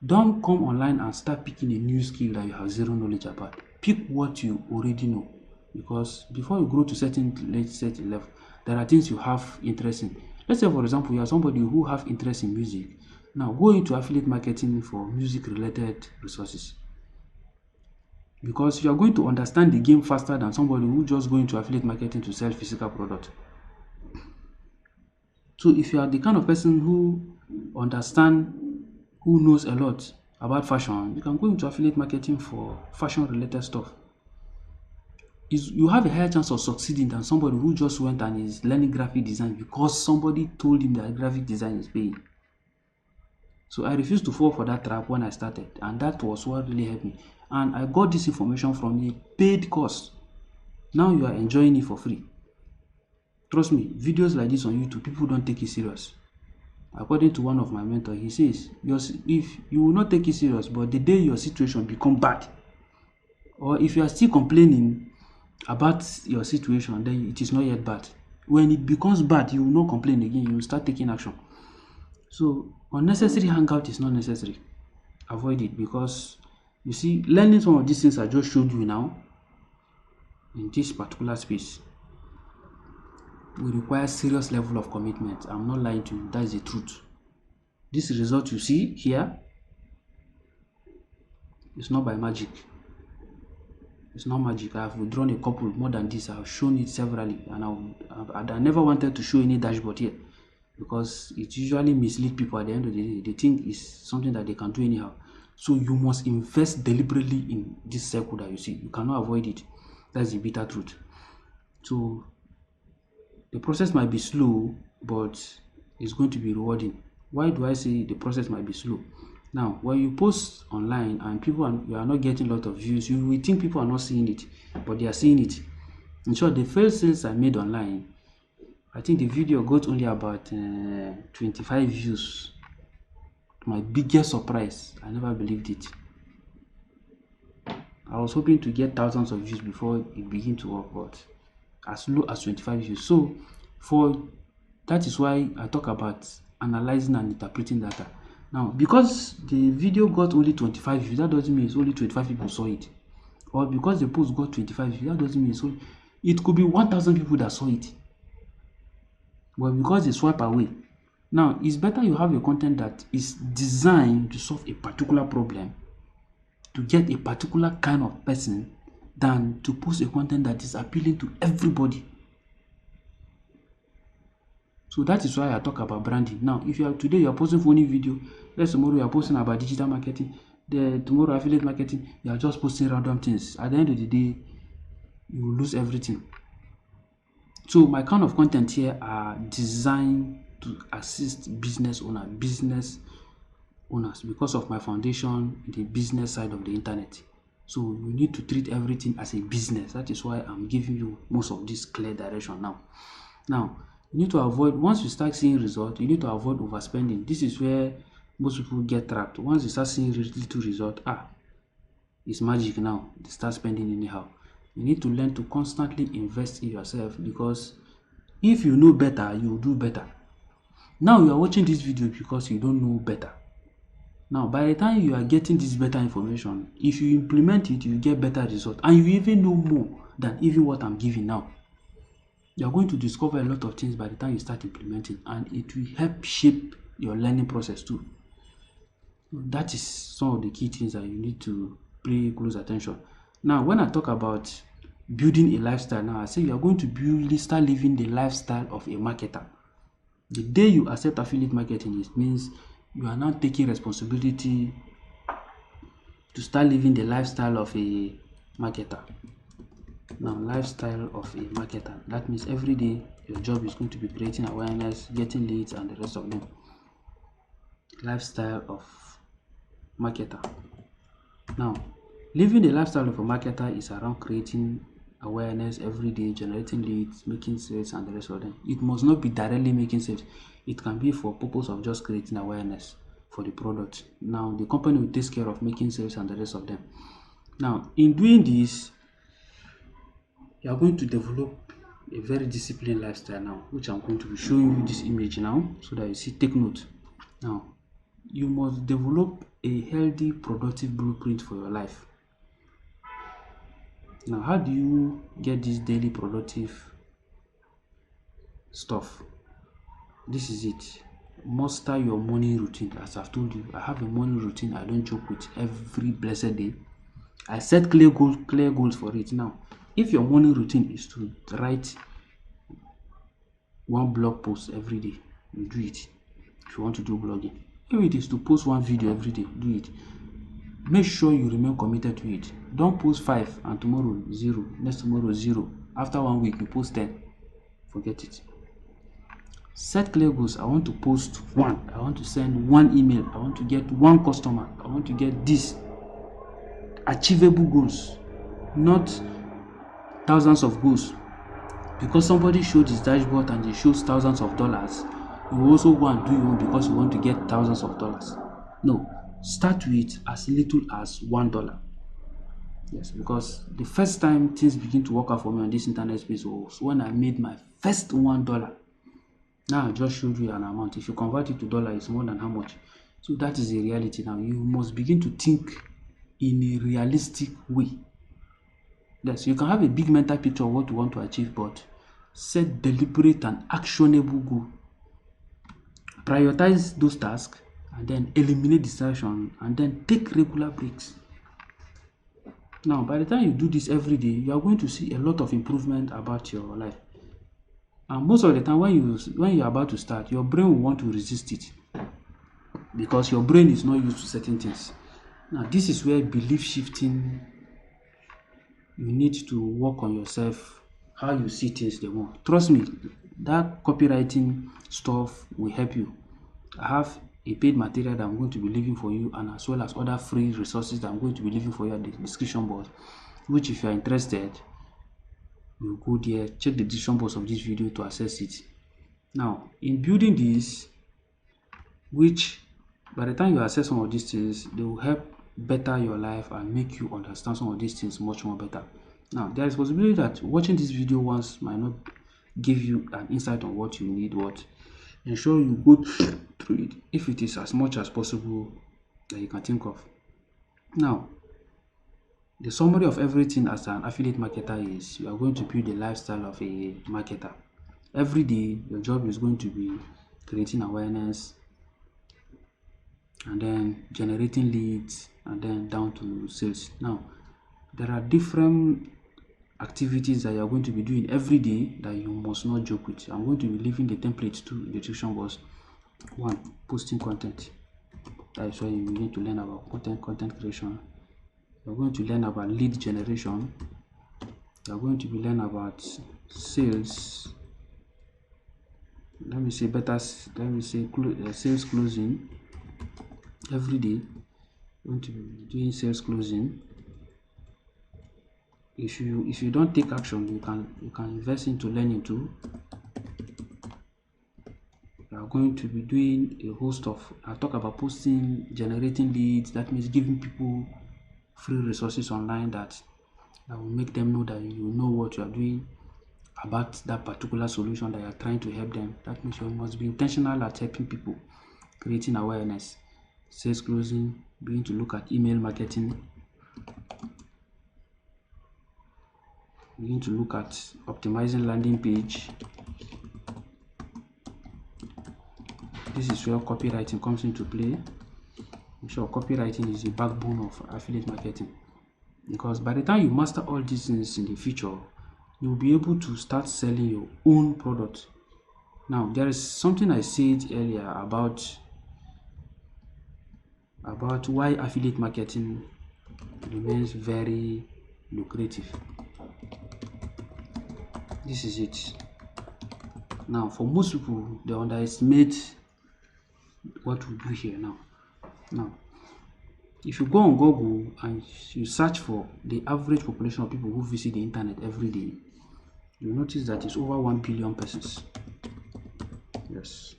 don't come online and start picking a new skill that you have zero knowledge about. Pick what you already know. Because before you grow to certain level, there are things you have interest in. Let's say, for example, you are somebody who have interest in music. Now, go into affiliate marketing for music-related resources. Because you are going to understand the game faster than somebody who just go into affiliate marketing to sell physical product. So if you are the kind of person who knows a lot about fashion, you can go into affiliate marketing for fashion-related stuff. You have a higher chance of succeeding than somebody who just went and is learning graphic design because somebody told him that graphic design is paying. So I refused to fall for that trap when I started, and that was what really helped me. And I got this information from a paid course. Now you are enjoying it for free. Trust me, videos like this on YouTube, people don't take it serious. According to one of my mentors, he says, if you will not take it serious, but the day your situation become bad, or if you are still complaining about your situation, then it is not yet bad. When it becomes bad, you will not complain again, you will start taking action. So unnecessary hangout is not necessary. Avoid it, because you see, learning some of these things I just showed you now in this particular space will require serious level of commitment. I'm not lying to you, that is the truth. This result you see here is not by magic. It's not magic. I've withdrawn a couple more than this. I've shown it severally, and I never wanted to show any dashboard here, because it usually misleads people. At the end of the day, they think it's something that they can do anyhow. So you must invest deliberately in this circle that you see. You cannot avoid it. That's the bitter truth. So the process might be slow, but it's going to be rewarding. Why do I say the process might be slow? Now, when you post online and you are not getting a lot of views, you will think people are not seeing it, but they are seeing it. In short, the failed sales I made online, I think the video got only about 25 views. My biggest surprise, I never believed it. I was hoping to get thousands of views before it began to work, but as low as 25 views. So that is why I talk about analyzing and interpreting data. Now, because the video got only 25 views, that doesn't mean it's only 25 people saw it. Or because the post got 25 views, that doesn't mean it could be 1,000 people that saw it. But because they swipe away. Now, it's better you have a content that is designed to solve a particular problem, to get a particular kind of person, than to post a content that is appealing to everybody. So that is why I talk about branding. Now, if today you are posting funny video, tomorrow you are posting about digital marketing, tomorrow affiliate marketing, you are just posting random things. At the end of the day, you will lose everything. So my kind of content here are designed to assist business owners because of my foundation in the business side of the internet. So you need to treat everything as a business. That is why I'm giving you most of this clear direction now. Now, you need to avoid, once you start seeing results, you need to avoid overspending. This is where most people get trapped. Once you start seeing little result, it's magic now. They start spending anyhow. You need to learn to constantly invest in yourself, because if you know better, you will do better. Now you are watching this video because you don't know better. Now, by the time you are getting this better information, if you implement it, you get better results, and you even know more than even what I'm giving now. You are going to discover a lot of things by the time you start implementing, and it will help shape your learning process too. That is some of the key things that you need to pay close attention. Now, when I talk about building a lifestyle, now I say you are going to start living the lifestyle of a marketer. The day you accept affiliate marketing, it means you are now taking responsibility to start living the lifestyle of a marketer. Now, lifestyle of a marketer, that means every day your job is going to be creating awareness, getting leads, and the rest of them. Lifestyle of marketer. Now, living the lifestyle of a marketer is around creating awareness every day, generating leads, making sales, and the rest of them. It must not be directly making sales. It can be for purpose of just creating awareness for the product. Now, the company will take care of making sales and the rest of them. Now, in doing this, you are going to develop a very disciplined lifestyle now, which I'm going to be showing you this image now so that you see. Take note. Now, you must develop a healthy, productive blueprint for your life. Now, how do you get this daily productive stuff? This is it. Master your morning routine. As I've told you, I have a morning routine I don't joke with every blessed day. I set clear goals for it. Now, if your morning routine is to write one blog post every day, you do it. If you want to do blogging, if it is to post one video every day, do it. Make sure you remain committed to it. Don't post 5 and tomorrow 0, next tomorrow 0. After 1 week, you post 10. Forget it. Set clear goals. I want to post 1. I want to send 1 email. I want to get 1 customer. I want to get this. Achievable goals, not thousands of goals. Because somebody showed his dashboard and it shows thousands of dollars, you also go and do your own because you want to get thousands of dollars. No, start with as little as $1. Yes, because the first time things begin to work out for me on this internet space was when I made my first $1. Now I just showed you an amount. If you convert it to dollar, it's more than how much? So that is the reality now. You must begin to think in a realistic way. Yes, you can have a big mental picture of what you want to achieve, but set deliberate and actionable goal. Prioritize those tasks and then eliminate distraction and then take regular breaks. Now, by the time you do this every day, you are going to see a lot of improvement about your life. And most of the time when you're about to start, your brain will want to resist it because your brain is not used to certain things. Now, this is where belief shifting, you need to work on yourself, how you see things the more. Trust me, that copywriting stuff will help you. I have a paid material that I'm going to be leaving for you, and as well as other free resources that I'm going to be leaving for you at the description box, which if you are interested, you go there, check the description box of this video to access it. Now, in building this, which by the time you access some of these things, they will help better your life and make you understand some of these things much more better. Now, there is possibility that watching this video once might not give you an insight on what you need, but ensure you go through it if it is as much as possible that you can think of. Now, the summary of everything as an affiliate marketer is you are going to build the lifestyle of a marketer. Every day, your job is going to be creating awareness and then generating leads and then down to sales. Now, there are different activities that you are going to be doing every day that you must not joke with. I'm going to be leaving the template to the description box. 1. Posting content. That is why you need to learn about content creation. You're going to learn about lead generation. You're going to be learn about sales. Sales closing. Every day, you're going to be doing sales closing. If you don't take action, you can invest into learning too. You are going to be doing a host of, I talk about posting, generating leads. That means giving people free resources online that will make them know that you know what you are doing about that particular solution that you are trying to help them. That means you must be intentional at helping people, creating awareness, sales closing, begin to look at email marketing, begin to look at optimizing landing page. This is where copywriting comes into play. I'm sure copywriting is the backbone of affiliate marketing, because by the time you master all these things in the future, you'll be able to start selling your own product. Now, there is something I said earlier about why affiliate marketing remains very lucrative. This is it. Now, for most people, they underestimate what we do here now. If you go on Google and you search for the average population of people who visit the internet every day, you notice that it's over 1 billion persons. Yes.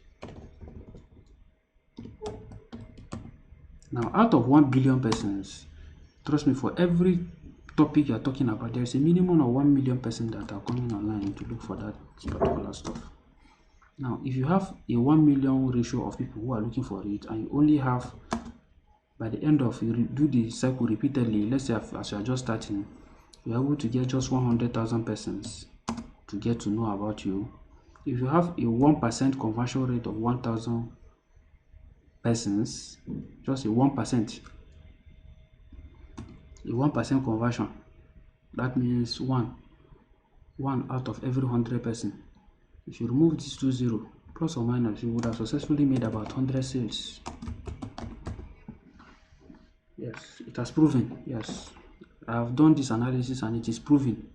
Now, out of 1 billion persons, trust me, for every topic you're talking about, there's a minimum of 1 million persons that are coming online to look for that particular stuff. Now, if you have a 1 million ratio of people who are looking for it, and you only have, by the end of, you do the cycle repeatedly, let's say as you are just starting, you're able to get just 100,000 persons to get to know about you. If you have a 1% conversion rate of 1,000 persons, just a 1%, conversion, that means one out of every 100 persons. If you remove this 20 plus or minus, you would have successfully made about 100 sales. Yes, it has proven. Yes, I have done this analysis and it is proven.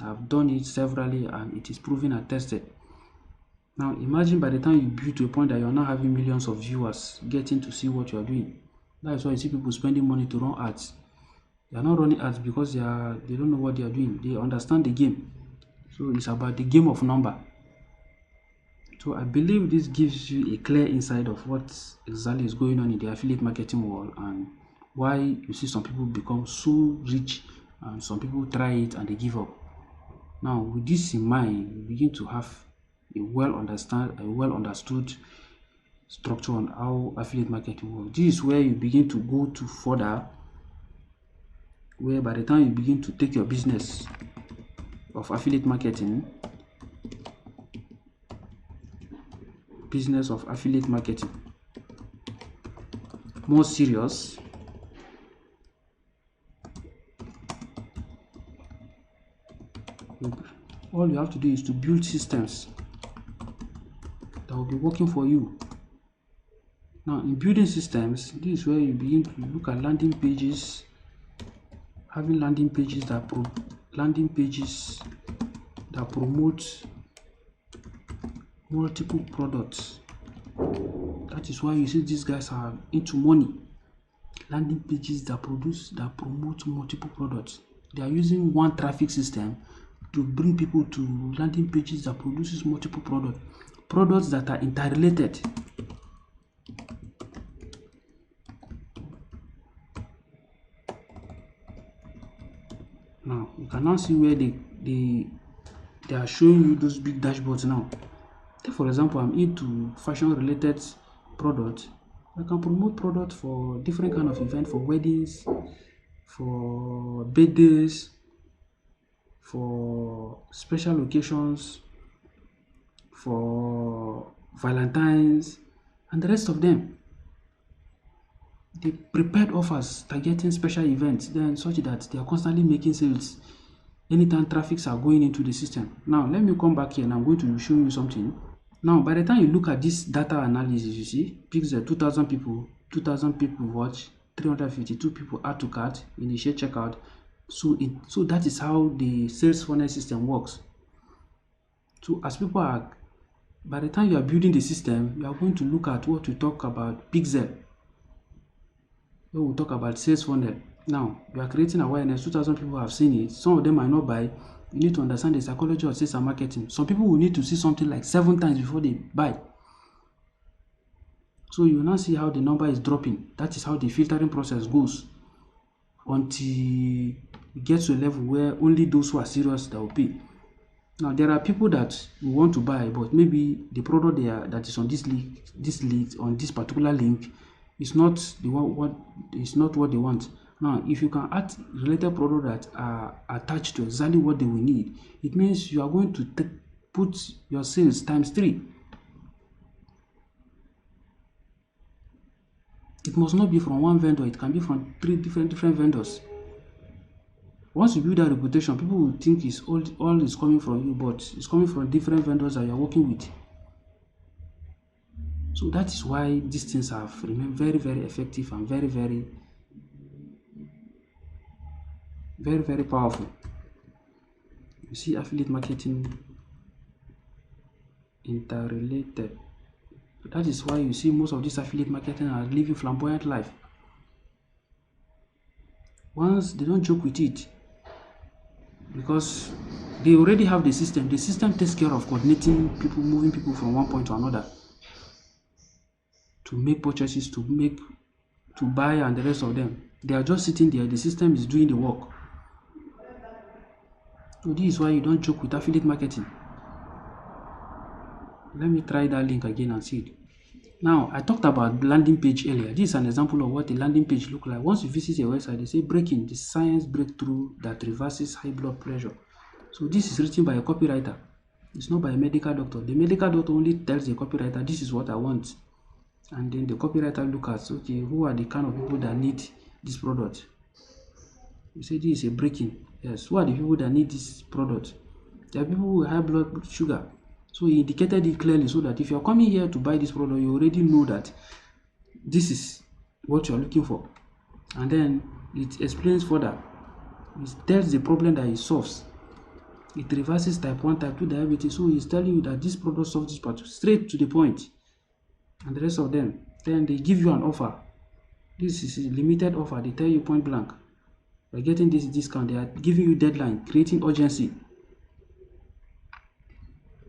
I have done it severally and it is proven and tested. Now imagine by the time you build to a point that you are now having millions of viewers getting to see what you are doing. That is why you see people spending money to run ads. They are not running ads because they don't know what they are doing. They understand the game. So it's about the game of number. So I believe this gives you a clear insight of what exactly is going on in the affiliate marketing world and why you see some people become so rich and some people try it and they give up. Now, with this in mind, you begin to have a well understood structure on how affiliate marketing works. This is where you begin to go to further, where by the time you begin to take your business of affiliate marketing, more serious, all you have to do is to build systems that will be working for you. Now, in building systems, this is where you begin to look at landing pages, having landing pages that promote multiple products. That is why you see these guys are into money. Landing pages that promote multiple products. They are using one traffic system to bring people to landing pages that produces multiple products that are interrelated. Now you can now see where they are showing you those big dashboards now. Take for example, I'm into fashion related products. I can promote products for different kind of events, for weddings, for birthdays, for special occasions, for Valentine's, and the rest of them. They prepared offers targeting special events, then such that they are constantly making sales anytime traffics are going into the system. Now let me come back here and I'm going to show you something. Now by the time you look at this data analysis, you see Pixel 2,000 people watch, 352 people add to cart, initiate checkout. So that is how the sales funnel system works. So as people are, by the time you are building the system, you are going to look at what we talk about Pixel. When we talk about sales funnel, now you are creating awareness. 2,000 people have seen it. Some of them might not buy. You need to understand the psychology of sales and marketing. Some people will need to see something like 7 times before they buy. So you will now see how the number is dropping. That is how the filtering process goes until you get to a level where only those who are serious that will pay. Now there are people that will want to buy, but maybe the product that is on this link on this particular link is not what they want. Now, if you can add related products that are attached to exactly what they will need, it means you are going to put your sales times 3. It must not be from one vendor, it can be from 3 different vendors. Once you build that reputation, people will think it's all is coming from you, but it's coming from different vendors that you are working with. So that is why these things have remained very, very effective and very, very, very, very powerful. You see affiliate marketing interrelated. So that is why you see most of these affiliate marketing are living flamboyant life. Once they don't joke with it, because they already have the system. The system takes care of coordinating people, moving people from one point to another, to make purchases, to buy, and the rest of them. They are just sitting there. The system is doing the work. So this is why you don't joke with affiliate marketing. Let me try that link again and see it. Now, I talked about landing page earlier. This is an example of what a landing page looks like. Once you visit a website, they say breaking, the science breakthrough that reverses high blood pressure. So this is written by a copywriter. It's not by a medical doctor. The medical doctor only tells the copywriter, this is what I want. And then the copywriter looks at, okay, who are the kind of people that need this product? You say this is a breaking. Yes, who are the people that need this product? There are people with high blood sugar. So he indicated it clearly so that if you're coming here to buy this product, you already know that this is what you're looking for. And then it explains further. It tells the problem that it solves. It reverses type 1, type 2 diabetes. So he's telling you that this product solves this part straight to the point. And the rest of them. Then they give you an offer. This is a limited offer. They tell you point blank. By getting this discount, they are giving you deadline, creating urgency.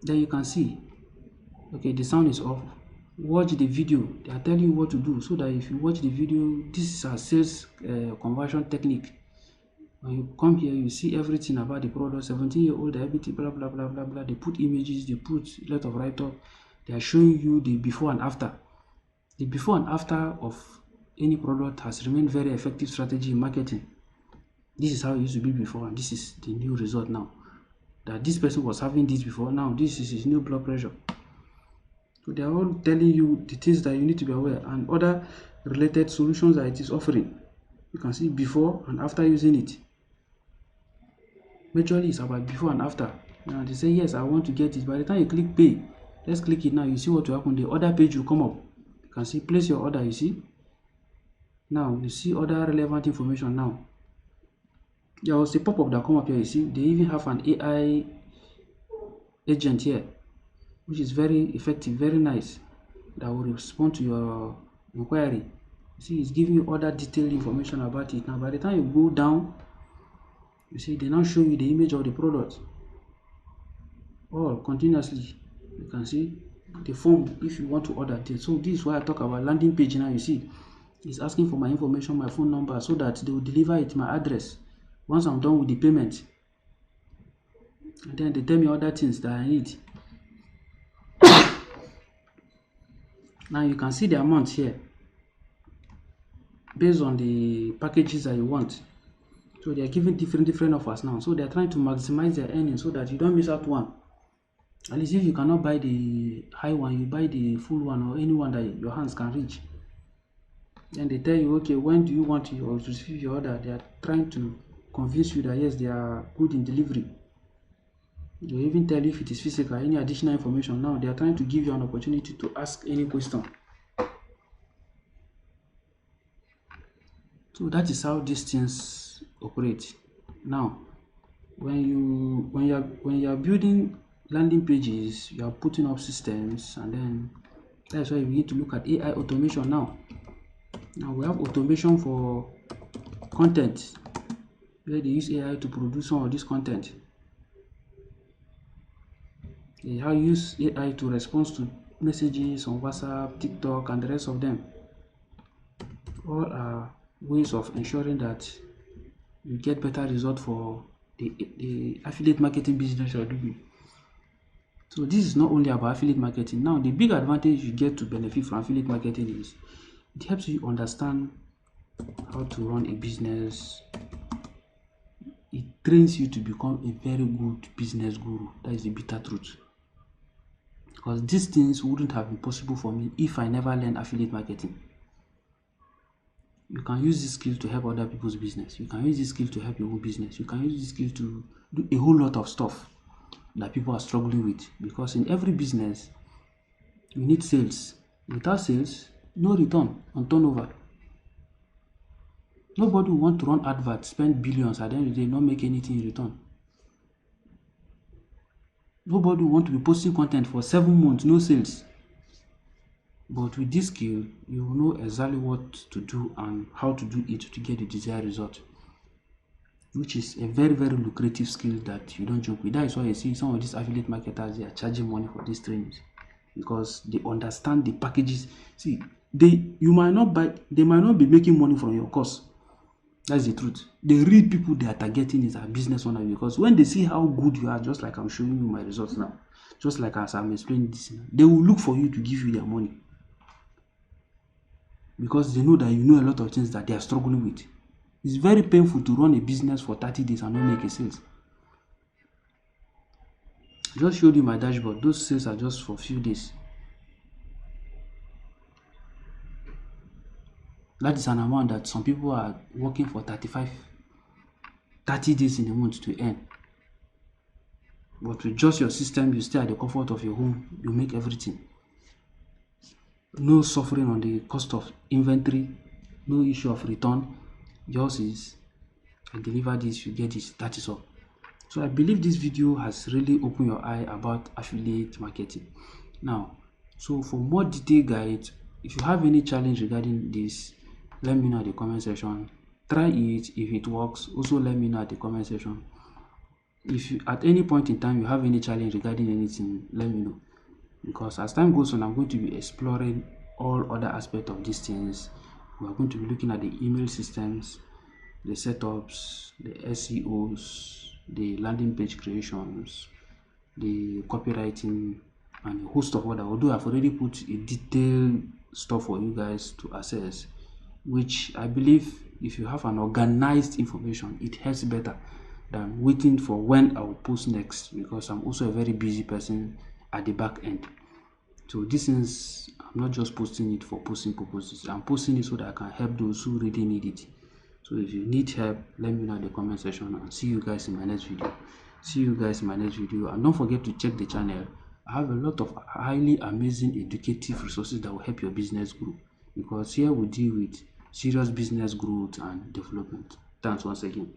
Then you can see, okay, the sound is off. Watch the video. They are telling you what to do so that if you watch the video, this is a sales conversion technique. When you come here, you see everything about the product, 17-year-old diabetes, blah, blah, blah, blah, blah. They put images, they put a lot of write-up. They are showing you the before and after. The before and after of any product has remained very effective strategy in marketing. This is how it used to be before, and this is the new result now. That this person was having this before, now this is his new blood pressure. So they are all telling you the things that you need to be aware, and other related solutions that it is offering. You can see before and after using it. Majorly it's about before and after. Now they say yes, I want to get it. By the time you click pay, let's click it now. You see what will happen. The order page will come up. You can see place your order. You see. Now you see other relevant information. Now there was a pop-up that come up here. You see they even have an AI agent here, which is very effective, very nice, that will respond to your inquiry. You see, it's giving you other detailed information about it. Now, by the time you go down, you see, they now show you the image of the product all continuously. You can see the form if you want to order it. So this is why I talk about landing page now. You see, it's asking for my information, my phone number, so that they will deliver it, my address, once I'm done with the payment. And then they tell me other things that I need. Now you can see the amount here based on the packages that you want. So they are giving different offers now. So they are trying to maximize their earnings so that you don't miss out one. At least if you cannot buy the high one, you buy the full one or any one that your hands can reach. Then they tell you, okay, when do you want to receive your order? They are trying to convince you that yes, they are good in delivery. They even tell you if it is physical, any additional information. Now they are trying to give you an opportunity to ask any question. So that is how these things operate. Now, when you are building landing pages, you are putting up systems, and then that's why we need to look at AI automation now. Now we have automation for content, where they use AI to produce some of this content. They have used AI to respond to messages on WhatsApp, TikTok, and the rest of them. All are ways of ensuring that you get better result for the affiliate marketing business you're doing. So this is not only about affiliate marketing. Now the big advantage you get to benefit from affiliate marketing is it helps you understand how to run a business. It trains you to become a very good business guru. That is the bitter truth. Because these things wouldn't have been possible for me if I never learned affiliate marketing. You can use this skill to help other people's business. You can use this skill to help your own business. You can use this skill to do a whole lot of stuff that people are struggling with. Because in every business, you need sales. Without sales, no return on turnover. Nobody will want to run adverts, spend billions, at the end of the day, not make anything in return. Nobody will want to be posting content for 7 months, no sales. But with this skill, you will know exactly what to do and how to do it to get the desired result, which is a very, very lucrative skill that you don't joke with. That is why you see some of these affiliate marketers, they are charging money for these trainings because they understand the packages. See, they might not be making money from your course. That's the truth. They read people they are targeting is a business owner, because when they see how good you are, just like I'm showing you my results now, just like as I'm explaining this now, they will look for you to give you their money, because they know that you know a lot of things that they are struggling with. It's very painful to run a business for 30 days and not make a sales. I just showed you my dashboard. Those sales are just for a few days. That is an amount that some people are working for 30 days in a month to earn. But with just your system, you stay at the comfort of your home, you make everything. No suffering on the cost of inventory, no issue of return. Yours is, I deliver this, you get this, that is all. So I believe this video has really opened your eye about affiliate marketing. Now, so for more detailed guides, if you have any challenge regarding this, let me know in the comment section. Try it. If it works, also let me know at the comment section. If you, at any point in time you have any challenge regarding anything, let me know, because as time goes on, I'm going to be exploring all other aspects of these things. We are going to be looking at the email systems, the setups, the SEOs, the landing page creations, the copywriting, and a host of other. Although I've already put a detailed stuff for you guys to access, which I believe if you have an organized information, it helps better than waiting for when I will post next, because I'm also a very busy person at the back end. So this is, I'm not just posting it for posting purposes. I'm posting it so that I can help those who really need it. So if you need help, let me know in the comment section, and see you guys in my next video. See you guys in my next video, and don't forget to check the channel. I have a lot of highly amazing educative resources that will help your business grow, because here we deal with serious business growth and development. Thanks once again.